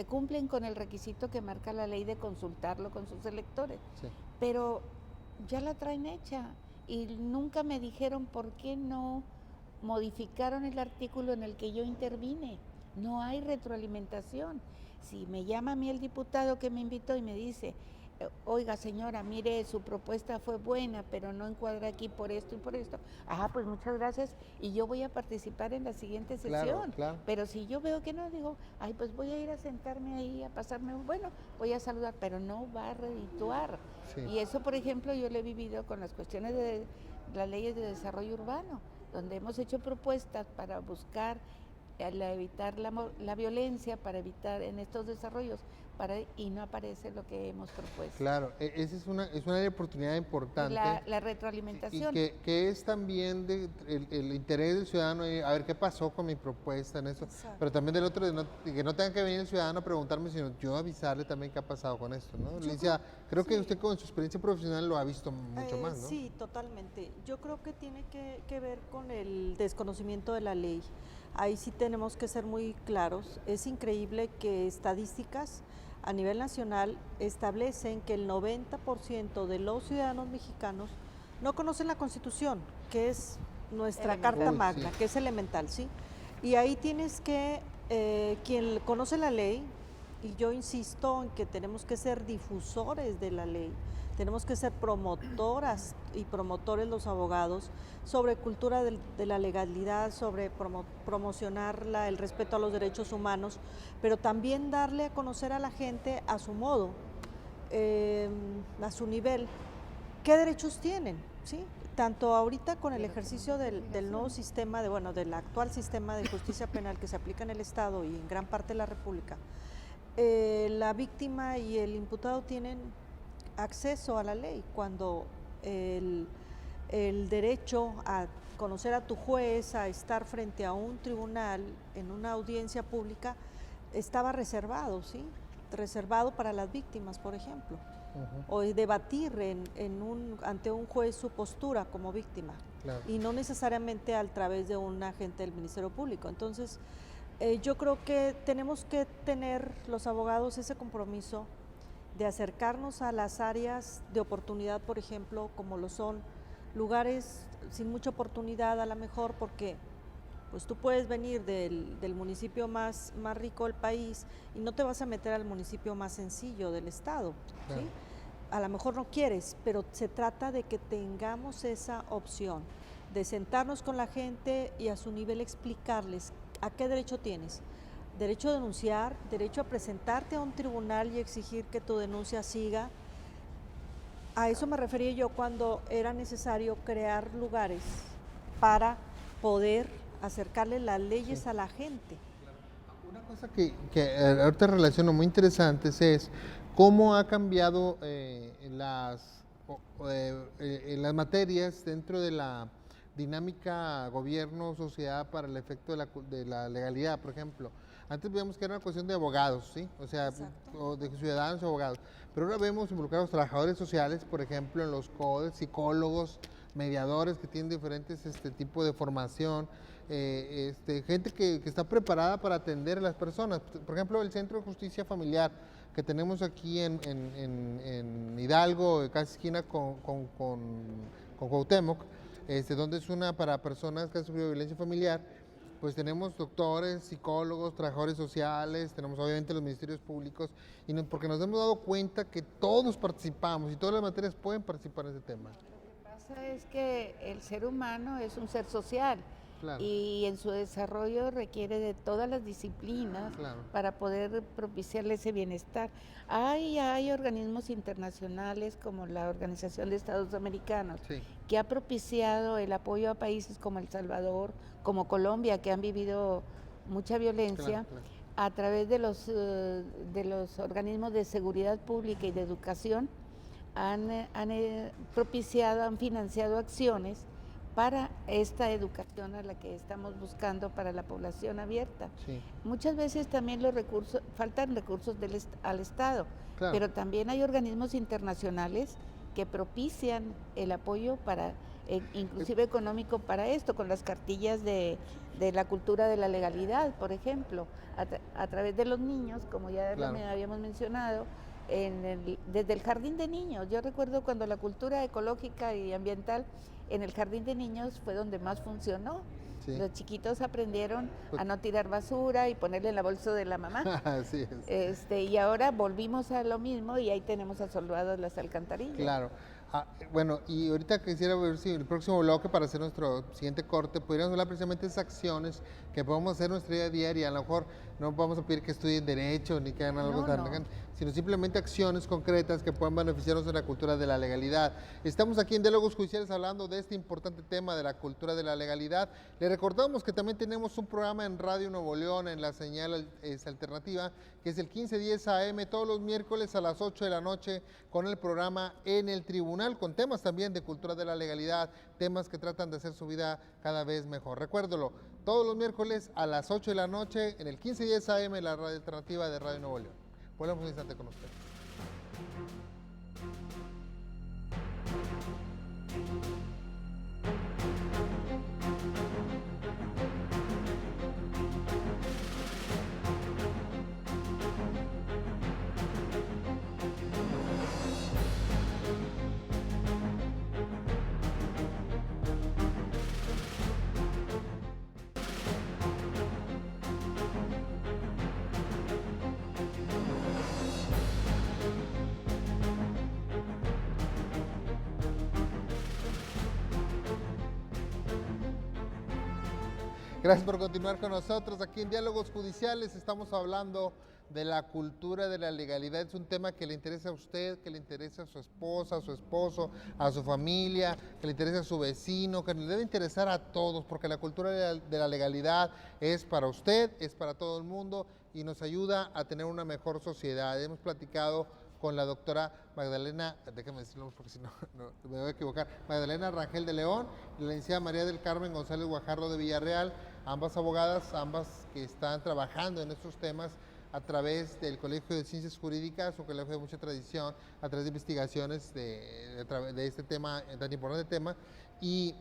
Cumplen con el requisito que marca la ley de consultarlo con sus electores. Sí. Pero ya la traen hecha y nunca me dijeron por qué no modificaron el artículo en el que yo intervine. No hay retroalimentación. Si me llama a mí el diputado que me invitó y me dice, oiga señora, mire, su propuesta fue buena, pero no encuadra aquí por esto y por esto, pues muchas gracias y yo voy a participar en la siguiente sesión. Claro. Pero si yo veo que no, digo, pues voy a ir a sentarme ahí, a pasarme, bueno, voy a saludar, pero no va a redituar. Sí. Y eso, por ejemplo, yo lo he vivido con las cuestiones de las leyes de desarrollo urbano, donde hemos hecho propuestas para buscar evitar la violencia, para evitar en estos desarrollos, y no aparece lo que hemos propuesto. Claro, esa es una área de oportunidad importante. La retroalimentación. Y que es también el interés del ciudadano, a ver qué pasó con mi propuesta en eso. Exacto. Pero también del otro, que no tenga que venir el ciudadano a preguntarme, sino yo avisarle también qué ha pasado con esto, ¿no? Alicia, creo que usted con su experiencia profesional lo ha visto mucho más, ¿no? Sí, totalmente. Yo creo que tiene que ver con el desconocimiento de la ley. Ahí sí tenemos que ser muy claros. Es increíble que estadísticas a nivel nacional establecen que el 90% de los ciudadanos mexicanos no conocen la Constitución, que es nuestra Carta Magna, que es elemental, ¿sí? Y ahí tienes que, quien conoce la ley, y yo insisto en que tenemos que ser difusores de la ley, tenemos que ser promotoras y promotores los abogados sobre cultura de la legalidad, sobre promocionar el respeto a los derechos humanos, pero también darle a conocer a la gente a su modo, a su nivel, qué derechos tienen, ¿sí? Tanto ahorita con el ejercicio del nuevo sistema, del actual sistema de justicia penal que se aplica en el Estado y en gran parte de la República, la víctima y el imputado tienen acceso a la ley cuando el derecho a conocer a tu juez, a estar frente a un tribunal en una audiencia pública estaba reservado, ¿sí? Reservado para las víctimas, por ejemplo, o debatir ante un juez su postura como víctima, Claro. y no necesariamente a través de un agente del Ministerio Público. Entonces, Yo creo que tenemos que tener los abogados ese compromiso de acercarnos a las áreas de oportunidad, por ejemplo, como lo son lugares sin mucha oportunidad a lo mejor, porque pues tú puedes venir del municipio más rico del país y no te vas a meter al municipio más sencillo del estado, Claro. ¿sí? A lo mejor no quieres, pero se trata de que tengamos esa opción, de sentarnos con la gente y a su nivel explicarles a qué derecho tienes. Derecho a denunciar, derecho a presentarte a un tribunal y exigir que tu denuncia siga. A eso me refería yo cuando era necesario crear lugares para poder acercarle las leyes a la gente. Una cosa que ahorita relaciono muy interesantes es cómo ha cambiado las materias dentro de la dinámica gobierno-sociedad para el efecto de la legalidad, por ejemplo. Antes veíamos que era una cuestión de abogados, ¿sí? O sea, o de ciudadanos y abogados. Pero ahora vemos involucrados trabajadores sociales, por ejemplo, en los CODES, psicólogos, mediadores que tienen diferentes tipos de formación, gente que está preparada para atender a las personas. Por ejemplo, el Centro de Justicia Familiar que tenemos aquí en Hidalgo, casi esquina con Cuauhtémoc, donde es una para personas que han sufrido violencia familiar. Pues tenemos doctores, psicólogos, trabajadores sociales, tenemos obviamente los ministerios públicos, porque nos hemos dado cuenta que todos participamos y todas las materias pueden participar en ese tema. Lo que pasa es que el ser humano es un ser social. Claro. Y en su desarrollo requiere de todas las disciplinas Claro. para poder propiciarle ese bienestar. Hay organismos internacionales como la Organización de Estados Americanos, Sí. que ha propiciado el apoyo a países como El Salvador, como Colombia, que han vivido mucha violencia, Claro. a través de los organismos de seguridad pública y de educación, han propiciado, han financiado acciones para esta educación a la que estamos buscando para la población abierta. Sí. Muchas veces también faltan recursos al Estado, Claro. pero también hay organismos internacionales que propician el apoyo para, inclusive económico para esto, con las cartillas de la cultura de la legalidad, por ejemplo, a través de los niños, como ya Claro. habíamos mencionado, desde el jardín de niños. Yo recuerdo cuando la cultura ecológica y ambiental en el jardín de niños fue donde más funcionó. Sí. Los chiquitos aprendieron a no tirar basura y ponerle en la bolsa de la mamá. Así es. Y ahora volvimos a lo mismo y ahí tenemos asolvadas las alcantarillas. Claro. Bueno, y ahorita quisiera ver si en el próximo bloque, para hacer nuestro siguiente corte, pudiéramos hablar precisamente de esas acciones que podemos hacer en nuestra vida diaria. A lo mejor no vamos a pedir que estudien Derecho ni que hagan algo tan, sino simplemente acciones concretas que puedan beneficiarnos de la cultura de la legalidad. Estamos aquí en Diálogos Judiciales hablando de este importante tema de la cultura de la legalidad. Le recordamos que también tenemos un programa en Radio Nuevo León, en la señal alternativa, que es el 1510 AM, todos los miércoles a las 8 de la noche, con el programa En el Tribunal, con temas también de cultura de la legalidad, temas que tratan de hacer su vida cada vez mejor. Recuérdelo, todos los miércoles a las 8 de la noche, en el 1510 AM, la radio alternativa de Radio Nuevo León. Volvemos un instante con usted. Gracias por continuar con nosotros aquí en Diálogos Judiciales. Estamos hablando de la cultura de la legalidad. Es un tema que le interesa a usted, que le interesa a su esposa, a su esposo, a su familia, que le interesa a su vecino, que le debe interesar a todos, porque la cultura de la legalidad es para usted, es para todo el mundo y nos ayuda a tener una mejor sociedad. Hemos platicado con la doctora Magdalena, déjame decirlo porque si no me voy a equivocar, Magdalena Rangel de León y la licenciada María del Carmen González Guajardo de Villarreal, ambas abogadas, ambas que están trabajando en estos temas a través del Colegio de Ciencias Jurídicas, un colegio de mucha tradición, a través de investigaciones de este tema, tan importante tema, y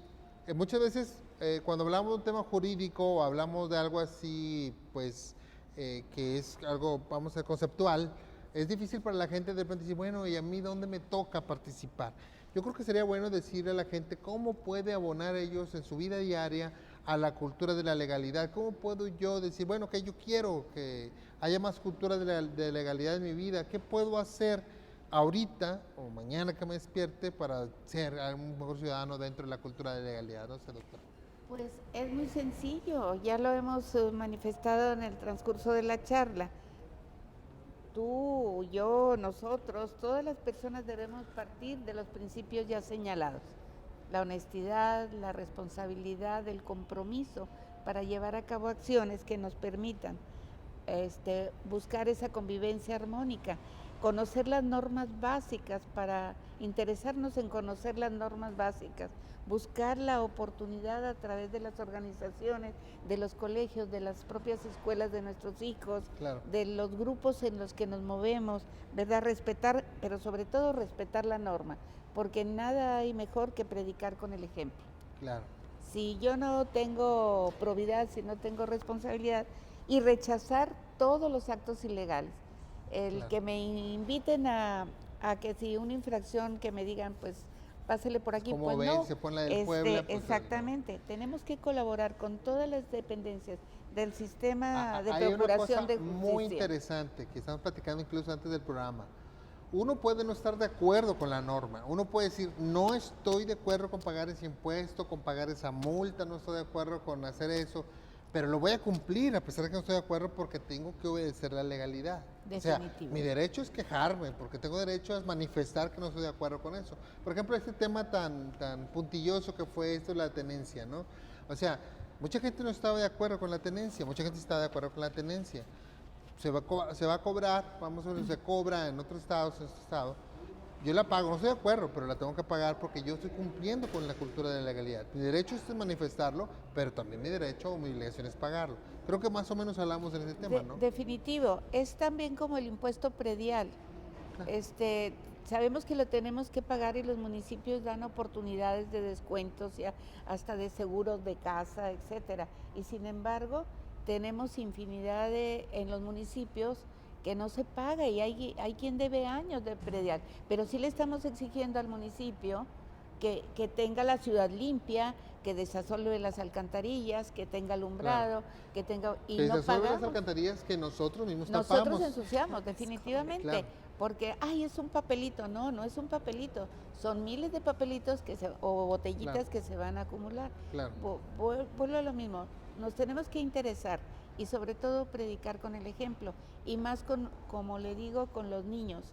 muchas veces cuando hablamos de un tema jurídico o hablamos de algo así, pues, que es algo, vamos a decir, conceptual, es difícil para la gente de repente decir, bueno, ¿y a mí dónde me toca participar? Yo creo que sería bueno decirle a la gente cómo puede abonar ellos en su vida diaria a la cultura de la legalidad. ¿Cómo puedo yo decir, bueno, que yo quiero que haya más cultura de legalidad en mi vida? ¿Qué puedo hacer ahorita o mañana que me despierte para ser un mejor ciudadano dentro de la cultura de legalidad? No sé, doctor. Pues es muy sencillo, ya lo hemos manifestado en el transcurso de la charla. Tú, yo, nosotros, todas las personas debemos partir de los principios ya señalados. La honestidad, la responsabilidad, el compromiso para llevar a cabo acciones que nos permitan buscar esa convivencia armónica, conocer las normas básicas para interesarnos en conocer las normas básicas, buscar la oportunidad a través de las organizaciones, de los colegios, de las propias escuelas de nuestros hijos, Claro. de los grupos en los que nos movemos, ¿verdad? Respetar, pero sobre todo respetar la norma, porque nada hay mejor que predicar con el ejemplo. Claro. Si yo no tengo probidad, si no tengo responsabilidad, y rechazar todos los actos ilegales. El Claro. que me inviten a que si una infracción que me digan, pues pásele por aquí, Como pues ven, no. se pone la del Puebla, pues, exactamente, tenemos que colaborar con todas las dependencias del sistema de Hay una procuración cosa de justicia. muy interesante que estamos platicando incluso antes del programa. Uno puede no estar de acuerdo con la norma, uno puede decir, no estoy de acuerdo con pagar ese impuesto, con pagar esa multa, no estoy de acuerdo con hacer eso, pero lo voy a cumplir a pesar de que no estoy de acuerdo porque tengo que obedecer la legalidad. O sea, Definitivo. mi derecho es quejarme porque tengo derecho a manifestar que no estoy de acuerdo con eso. Por ejemplo, este tema tan puntilloso que fue esto de la tenencia, ¿no? O sea, mucha gente no estaba de acuerdo con la tenencia, mucha gente está de acuerdo con la tenencia. Se va a cobrar, vamos a ver, se cobra en otros estados, en este estado. Yo la pago, no estoy de acuerdo, pero la tengo que pagar porque yo estoy cumpliendo con la cultura de la legalidad. Mi derecho es manifestarlo, pero también mi derecho o mi obligación es pagarlo. Creo que más o menos hablamos en ese tema, ¿no? Definitivo, es también como el impuesto predial. Claro. Sabemos que lo tenemos que pagar y los municipios dan oportunidades de descuentos, ya hasta de seguros de casa, etcétera. Y sin embargo, tenemos infinidad en los municipios que no se paga y hay quien debe años de predial, pero sí le estamos exigiendo al municipio que tenga la ciudad limpia, que desasole las alcantarillas, que tenga alumbrado, que tenga... Y que no se suelven las pagamos. alcantarillas que nosotros mismos Nosotros tapamos. ensuciamos, definitivamente, Claro. porque, es un papelito. No es un papelito, son miles de papelitos o botellitas Claro. que se van a acumular. Claro. Vuelvo a lo mismo, nos tenemos que interesar y sobre todo predicar con el ejemplo, y más como le digo, con los niños,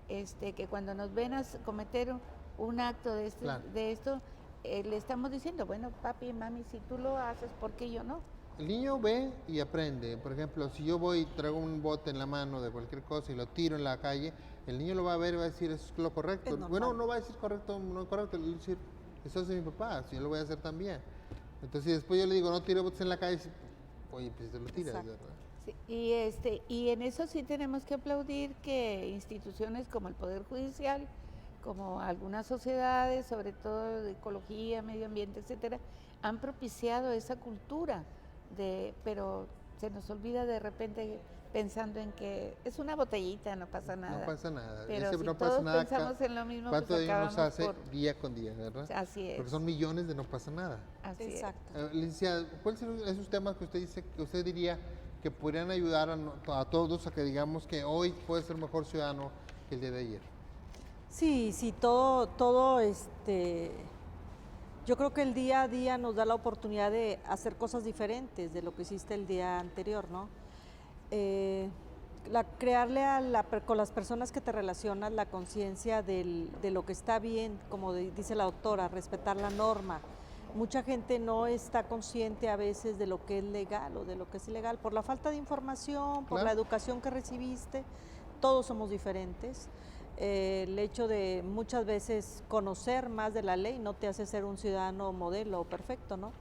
que cuando nos ven a cometer un acto de Claro. esto, le estamos diciendo, bueno, papi, mami, si tú lo haces, ¿por qué yo no? El niño ve y aprende. Por ejemplo, si yo voy y traigo un bote en la mano de cualquier cosa y lo tiro en la calle, el niño lo va a ver y va a decir, eso es lo correcto. Es normal. Bueno, no va a decir correcto, no correcto, va a decir, eso hace mi papá, si yo lo voy a hacer también. Entonces, si después yo le digo, no tire botes en la calle, oye, pues te lo tiras, Exacto. ¿verdad? Sí, y en eso sí tenemos que aplaudir que instituciones como el Poder Judicial, como algunas sociedades, sobre todo de ecología, medio ambiente, etcétera, han propiciado esa cultura pero se nos olvida de repente pensando en que es una botellita, no pasa nada. No pasa nada. Pero Ese si no pasa todos nada pensamos en lo mismo, ¿cuánto pues daño nos acabamos hace día con día, verdad? Así es. Porque son millones de no pasa nada. Así es. Exacto. Licenciada, ¿cuáles son esos temas que usted dice, que usted diría que podrían ayudar a todos a que digamos que hoy puede ser mejor ciudadano que el día de ayer? Sí, todo, yo creo que el día a día nos da la oportunidad de hacer cosas diferentes de lo que hiciste el día anterior, ¿no? Crearle con las personas que te relacionas la conciencia de lo que está bien, como dice la doctora, respetar la norma. Mucha gente no está consciente a veces de lo que es legal o de lo que es ilegal, por la falta de información, por Claro. la educación que recibiste. Todos somos diferentes. El hecho de muchas veces conocer más de la ley no te hace ser un ciudadano modelo o perfecto, ¿no?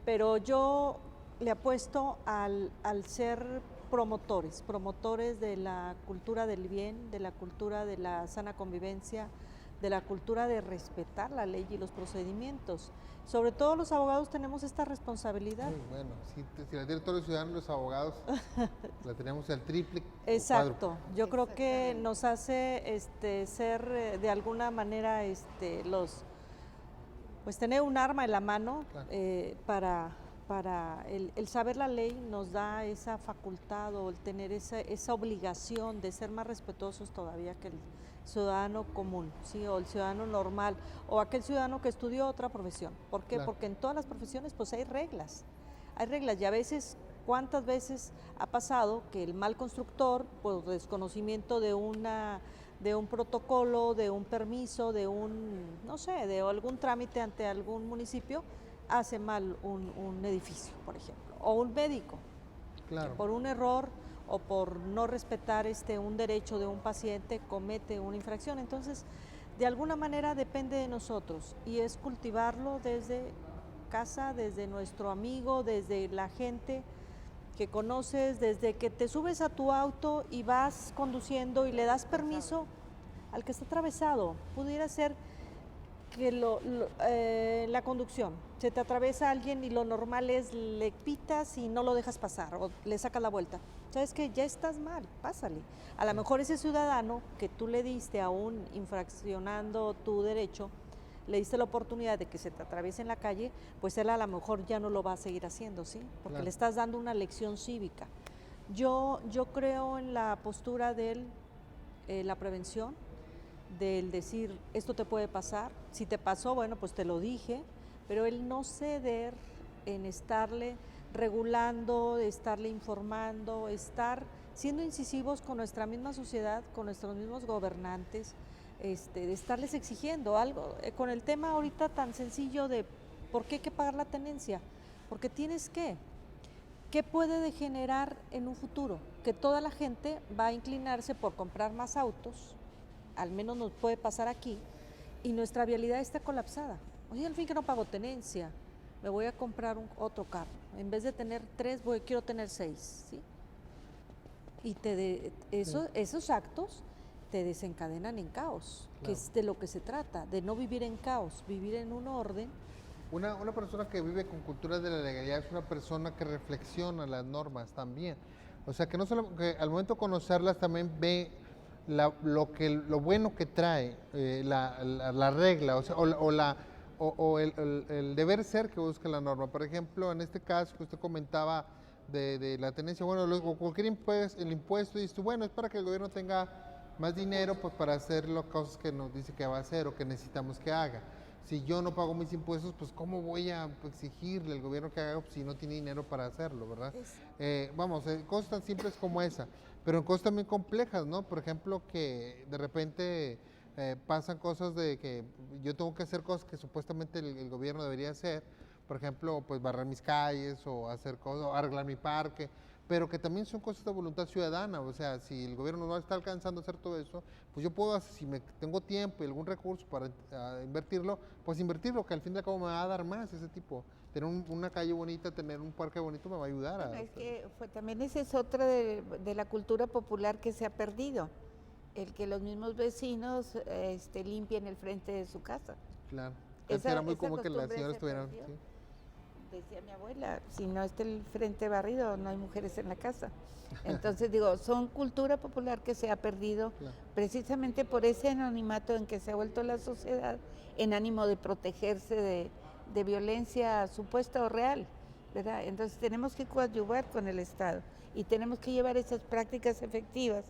Pero yo le apuesto al ser promotores de la cultura del bien, de la cultura de la sana convivencia, de la cultura de respetar la ley y los procedimientos. Sobre todo los abogados tenemos esta responsabilidad. Muy bueno, si la tienen todos los ciudadanos, los abogados, la tenemos al triple. Exacto, yo creo que nos hace ser de alguna manera pues tener un arma en la mano, claro. Para el saber la ley nos da esa facultad o el tener esa obligación de ser más respetuosos todavía que el ciudadano común, ¿sí? O el ciudadano normal, o aquel ciudadano que estudió otra profesión. ¿Por qué? Claro. Porque en todas las profesiones pues hay reglas, y a veces, ¿cuántas veces ha pasado que el mal constructor, por desconocimiento de un protocolo, de un permiso, de algún trámite ante algún municipio, hace mal un edificio, por ejemplo, o un médico, claro, que por un error o por no respetar un derecho de un paciente comete una infracción? Entonces, de alguna manera depende de nosotros y es cultivarlo desde casa, desde nuestro amigo, desde la gente que conoces, desde que te subes a tu auto y vas conduciendo y le das permiso al que está atravesado. Pudiera ser que la conducción, se te atraviesa alguien y lo normal es le pitas y no lo dejas pasar o le sacas la vuelta. Sabes que ya estás mal, pásale. A lo mejor ese ciudadano que tú le diste aún infraccionando tu derecho, le diste la oportunidad de que se te atraviese en la calle, pues él a lo mejor ya no lo va a seguir haciendo, ¿sí? Porque claro, le estás dando una lección cívica. Yo creo en la postura de la prevención, del decir, esto te puede pasar, si te pasó, bueno, pues te lo dije, pero el no ceder en estarle regulando, estarle informando, estar siendo incisivos con nuestra misma sociedad, con nuestros mismos gobernantes, de estarles exigiendo algo, con el tema ahorita tan sencillo de por qué hay que pagar la tenencia, porque tienes que, ¿qué puede degenerar en un futuro? Que toda la gente va a inclinarse por comprar más autos, al menos nos puede pasar aquí, y nuestra vialidad está colapsada. Oye, al fin que no pago tenencia, me voy a comprar otro carro. En vez de tener 3, quiero tener 6, ¿sí? Y esos actos te desencadenan en caos, claro, que es de lo que se trata, de no vivir en caos, vivir en un orden. Una persona que vive con cultura de la legalidad es una persona que reflexiona las normas también. O sea, que no solo que al momento de conocerlas también ve lo bueno que trae la regla, o el deber ser que busca la norma. Por ejemplo, en este caso que usted comentaba de la tenencia, bueno, cualquier impuesto, el impuesto, dice, bueno, es para que el gobierno tenga más dinero pues para hacer las cosas que nos dice que va a hacer o que necesitamos que haga. Si yo no pago mis impuestos, pues ¿cómo voy a exigirle al gobierno que haga si no tiene dinero para hacerlo, verdad? Cosas tan simples como esa, pero en cosas también complejas, ¿no? Por ejemplo, que de repente pasan cosas de que yo tengo que hacer cosas que supuestamente el gobierno debería hacer, por ejemplo, pues barrer mis calles o hacer cosas, o arreglar mi parque, pero que también son cosas de voluntad ciudadana. O sea, si el gobierno no está alcanzando a hacer todo eso, pues yo puedo, si tengo tiempo y algún recurso para invertirlo, pues invertirlo, que al fin de cabo me va a dar más ese tipo. Tener una calle bonita, tener un parque bonito me va a ayudar. Bueno, también esa es otra de la cultura popular que se ha perdido, el que los mismos vecinos limpien el frente de su casa. Claro, era muy común que las señoras estuvieran... ¿sí? Decía mi abuela, si no está el frente barrido, no hay mujeres en la casa. Entonces son cultura popular que se ha perdido, claro, precisamente por ese anonimato en que se ha vuelto la sociedad en ánimo de protegerse de violencia supuesta o real, ¿verdad? Entonces tenemos que coadyuvar con el Estado y tenemos que llevar esas prácticas efectivas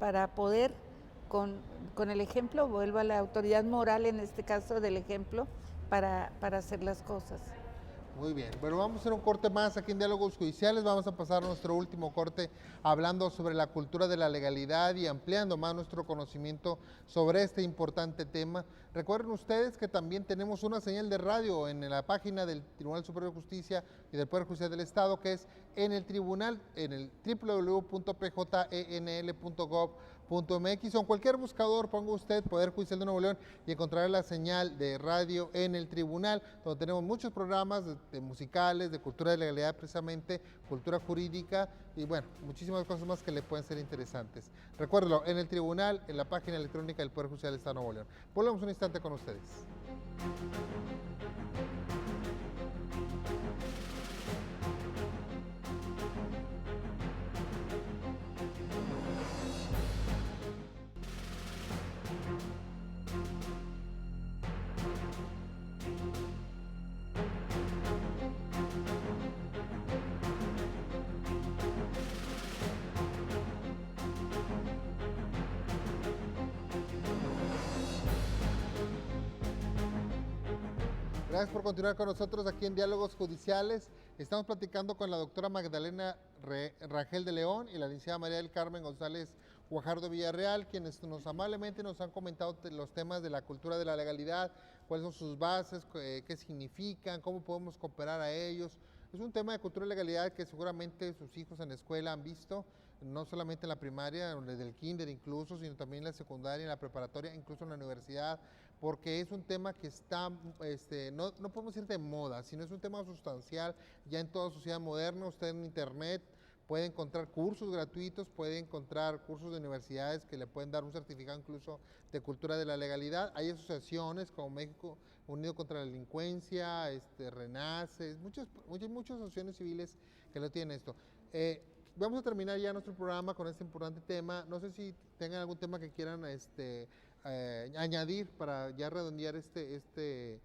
para poder, con el ejemplo, vuelvo a la autoridad moral en este caso del ejemplo, para hacer las cosas. Muy bien, bueno, vamos a hacer un corte más aquí en Diálogos Judiciales, vamos a pasar a nuestro último corte hablando sobre la cultura de la legalidad y ampliando más nuestro conocimiento sobre este importante tema. Recuerden ustedes que también tenemos una señal de radio en la página del Tribunal Superior de Justicia y del Poder Judicial del Estado, que es en el tribunal, en el www.pjenl.gov.mx. o en cualquier buscador ponga usted Poder Judicial de Nuevo León y encontrará la señal de radio en el tribunal, donde tenemos muchos programas de musicales, de cultura de legalidad precisamente, cultura jurídica y bueno, muchísimas cosas más que le pueden ser interesantes. Recuérdelo, en el tribunal, en la página electrónica del Poder Judicial del Estado de Nuevo León. Volvemos un instante con ustedes. Gracias por continuar con nosotros aquí en Diálogos Judiciales. Estamos platicando con la doctora Magdalena Rangel de León y la licenciada María del Carmen González Guajardo Villarreal, quienes amablemente nos han comentado los temas de la cultura de la legalidad, cuáles son sus bases, qué significan, cómo podemos cooperar a ellos. Es un tema de cultura de legalidad que seguramente sus hijos en la escuela han visto, no solamente en la primaria, desde el kinder incluso, sino también en la secundaria, en la preparatoria, incluso en la universidad, porque es un tema que está, no podemos decir de moda, sino es un tema sustancial ya en toda sociedad moderna. Usted en internet puede encontrar cursos gratuitos, puede encontrar cursos de universidades que le pueden dar un certificado incluso de cultura de la legalidad. Hay asociaciones como México Unido contra la Delincuencia, Renace, muchas asociaciones civiles que lo tienen esto. Vamos a terminar ya nuestro programa con este importante tema. No sé si tengan algún tema que quieran añadir para ya redondear este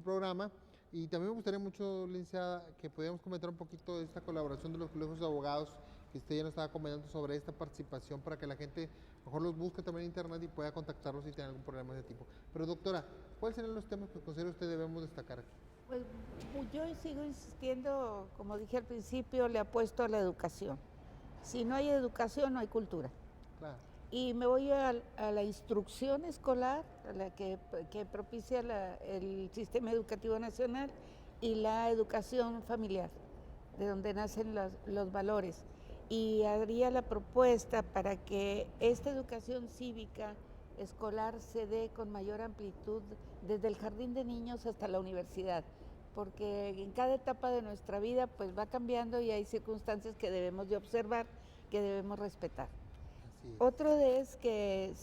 programa. Y también me gustaría mucho, licenciada, que pudiéramos comentar un poquito de esta colaboración de los colegios de abogados, que usted ya nos estaba comentando sobre esta participación para que la gente mejor los busque también en internet y pueda contactarlos si tiene algún problema de ese tipo. Pero doctora, ¿cuáles serían los temas que considera usted debemos destacar aquí? Pues yo sigo insistiendo, como dije al principio, le apuesto a la educación. Si no hay educación, no hay cultura. Claro. Y me voy a la instrucción escolar, a la que propicia el Sistema Educativo Nacional, y la educación familiar, de donde nacen los valores. Y haría la propuesta para que esta educación cívica escolar se dé con mayor amplitud desde el jardín de niños hasta la universidad, porque en cada etapa de nuestra vida pues va cambiando y hay circunstancias que debemos de observar, que debemos respetar. Otro es que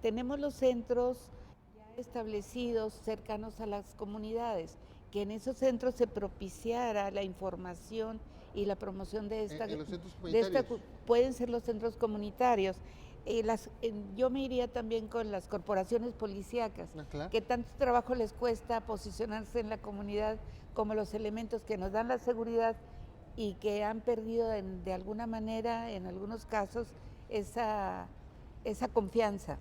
tenemos los centros ya establecidos cercanos a las comunidades, que en esos centros se propiciara la información y la promoción de esta. ¿En los centros comunitarios? Pueden ser los centros comunitarios. Yo me iría también con las corporaciones policíacas, claro, que tanto trabajo les cuesta posicionarse en la comunidad como los elementos que nos dan la seguridad y que han perdido de alguna manera, en algunos casos, esa confianza.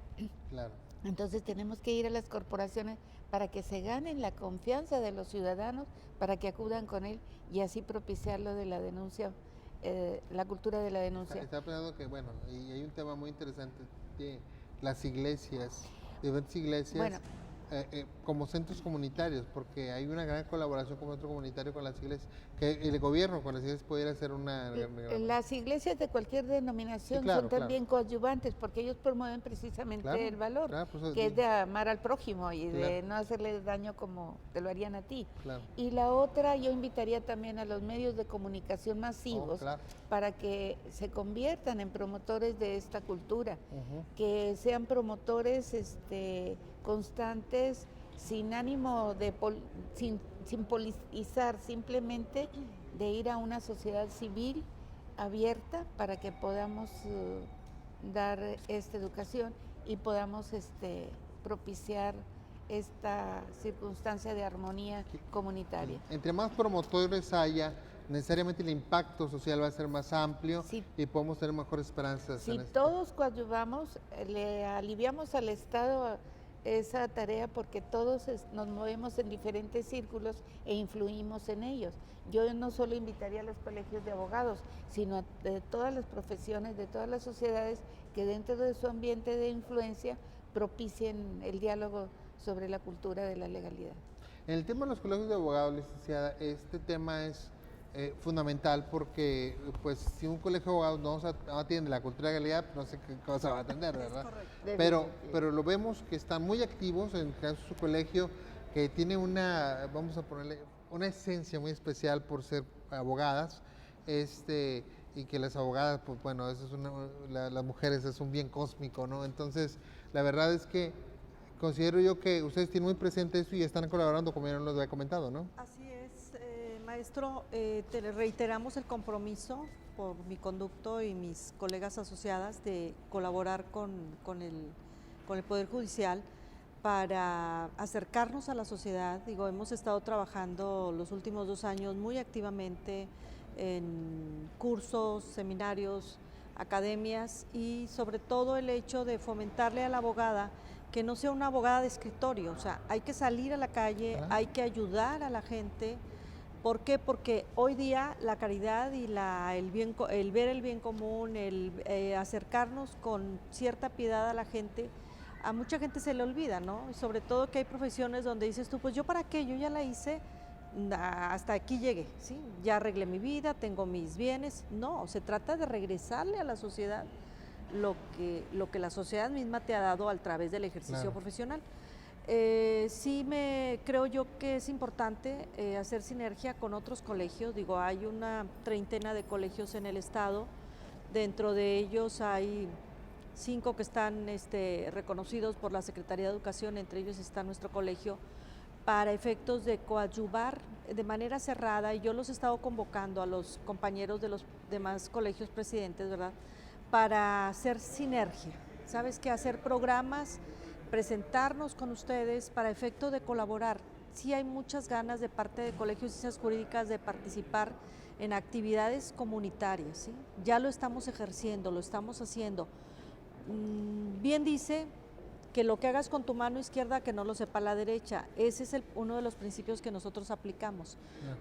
Claro. Entonces tenemos que ir a las corporaciones para que se ganen la confianza de los ciudadanos, para que acudan con él y así propiciar lo de la denuncia, la cultura de la denuncia. Estaba pensando que, bueno, y hay un tema muy interesante de las iglesias, diferentes iglesias, bueno, como centros comunitarios, porque hay una gran colaboración como centro comunitario con las iglesias, que el gobierno con las iglesias pudiera hacer una... Las iglesias de cualquier denominación sí, claro, son también coadyuvantes, porque ellos promueven precisamente el valor, que es de amar al prójimo y de no hacerle daño como te lo harían a ti. Y la otra, yo invitaría también a los medios de comunicación masivos para que se conviertan en promotores de esta cultura, que sean promotores constantes, sin ánimo de sin politizar, simplemente de ir a una sociedad civil abierta para que podamos dar esta educación y podamos propiciar esta circunstancia de armonía comunitaria. Entre más promotores haya, necesariamente el impacto social va a ser más amplio y podemos tener mejores esperanzas. Si todos coadyuvamos, le aliviamos al Estado esa tarea porque todos nos movemos en diferentes círculos e influimos en ellos. Yo no solo invitaría a los colegios de abogados, sino de todas las profesiones, de todas las sociedades que dentro de su ambiente de influencia propicien el diálogo sobre la cultura de la legalidad. En el tema de los colegios de abogados, licenciada, este tema es fundamental porque pues si un colegio de abogados no atiende la cultura de legalidad, pues, no sé qué cosa va a atender, ¿verdad? Pero lo vemos que están muy activos, en el caso de su colegio, que tiene vamos a ponerle, una esencia muy especial por ser abogadas, y que las abogadas, pues bueno, eso es las mujeres es un bien cósmico, ¿no? Entonces, la verdad es que considero yo que ustedes tienen muy presente eso y están colaborando, como ya nos lo había comentado, ¿no? Así es, maestro, te reiteramos el compromiso por mi conducto y mis colegas asociadas de colaborar con el Poder Judicial para acercarnos a la sociedad. Digo, hemos estado trabajando los últimos 2 años muy activamente en cursos, seminarios, academias y sobre todo el hecho de fomentarle a la abogada que no sea una abogada de escritorio, o sea, hay que salir a la calle, hay que ayudar a la gente. ¿Por qué? Porque hoy día la caridad y el ver el bien común, el acercarnos con cierta piedad a la gente, a mucha gente se le olvida, ¿no? Y sobre todo que hay profesiones donde dices tú, pues yo para qué, yo ya la hice, hasta aquí llegué, ¿sí? Ya arreglé mi vida, tengo mis bienes. No, se trata de regresarle a la sociedad lo que la sociedad misma te ha dado a través del ejercicio profesional. Creo yo que es importante hacer sinergia con otros colegios. Digo, hay una 30 de colegios en el estado, dentro de ellos hay 5 que están reconocidos por la Secretaría de Educación, entre ellos está nuestro colegio, para efectos de coadyuvar de manera cerrada, y yo los he estado convocando a los compañeros de los demás colegios presidentes, ¿verdad?, para hacer sinergia, ¿sabes qué? Hacer programas, presentarnos con ustedes para efecto de colaborar. Sí hay muchas ganas de parte de Colegios de Ciencias Jurídicas de participar en actividades comunitarias, ¿sí? Ya lo estamos ejerciendo, lo estamos haciendo. Bien dice que lo que hagas con tu mano izquierda que no lo sepa la derecha. Ese es uno de los principios que nosotros aplicamos,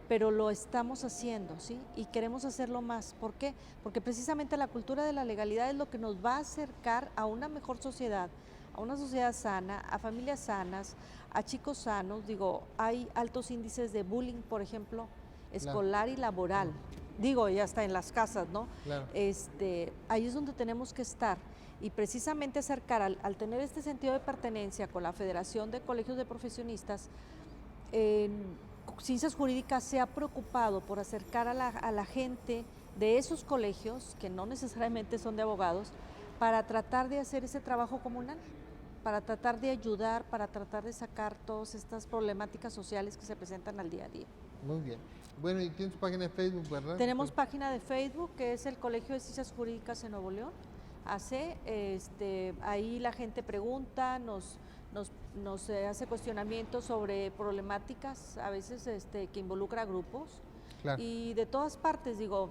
pero lo estamos haciendo, ¿sí? Y queremos hacerlo más. ¿Por qué? Porque precisamente la cultura de la legalidad es lo que nos va a acercar a una mejor sociedad, a una sociedad sana, a familias sanas, a chicos sanos. Digo, hay altos índices de bullying, por ejemplo, escolar y laboral. Digo, y hasta en las casas, ¿no? Ahí es donde tenemos que estar. Y precisamente acercar, al tener este sentido de pertenencia con la Federación de Colegios de Profesionistas, Ciencias Jurídicas se ha preocupado por acercar a la gente de esos colegios, que no necesariamente son de abogados, para tratar de hacer ese trabajo comunal, para tratar de ayudar, para tratar de sacar todas estas problemáticas sociales que se presentan al día a día. Muy bien. Bueno, y tienes página de Facebook, ¿verdad? Tenemos página de Facebook, que es el Colegio de Ciencias Jurídicas en Nuevo León. Ahí la gente pregunta, nos hace cuestionamientos sobre problemáticas, a veces que involucra grupos, y de todas partes. Digo,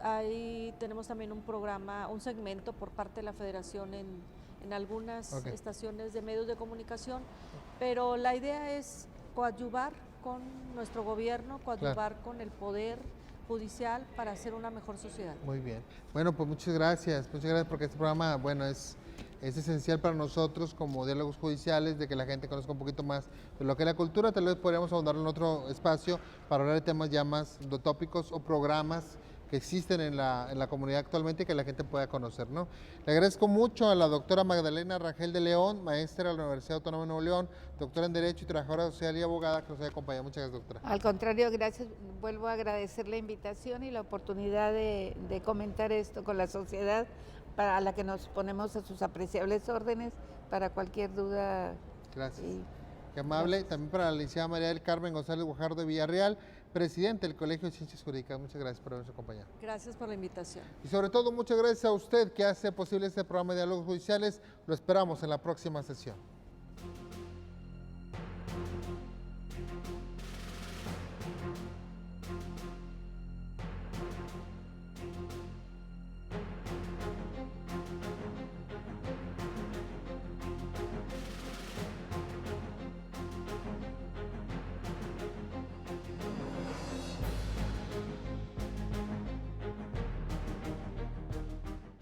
ahí tenemos también un programa, un segmento por parte de la Federación en algunas estaciones de medios de comunicación, pero la idea es coadyuvar con nuestro gobierno, coadyuvar con el Poder Judicial para hacer una mejor sociedad. Muy bien. Bueno, pues muchas gracias porque este programa, bueno, es esencial para nosotros como diálogos judiciales, de que la gente conozca un poquito más de lo que es la cultura. Tal vez podríamos ahondar en otro espacio para hablar de temas ya más tópicos o programas que existen en la comunidad actualmente y que la gente pueda conocer, ¿no? Le agradezco mucho a la doctora Magdalena Rangel de León, maestra de la Universidad Autónoma de Nuevo León, doctora en Derecho y trabajadora social y abogada, que nos haya acompañado. Muchas gracias, doctora. Al contrario, gracias. Vuelvo a agradecer la invitación y la oportunidad de comentar esto con la sociedad, a la que nos ponemos a sus apreciables órdenes para cualquier duda. Gracias. Qué amable. Gracias. También para la licenciada María del Carmen González Guajardo de Villarreal, presidente del Colegio de Ciencias Jurídicas. Muchas gracias por habernos acompañado. Gracias por la invitación. Y sobre todo, muchas gracias a usted que hace posible este programa de Diálogos Judiciales. Lo esperamos en la próxima sesión.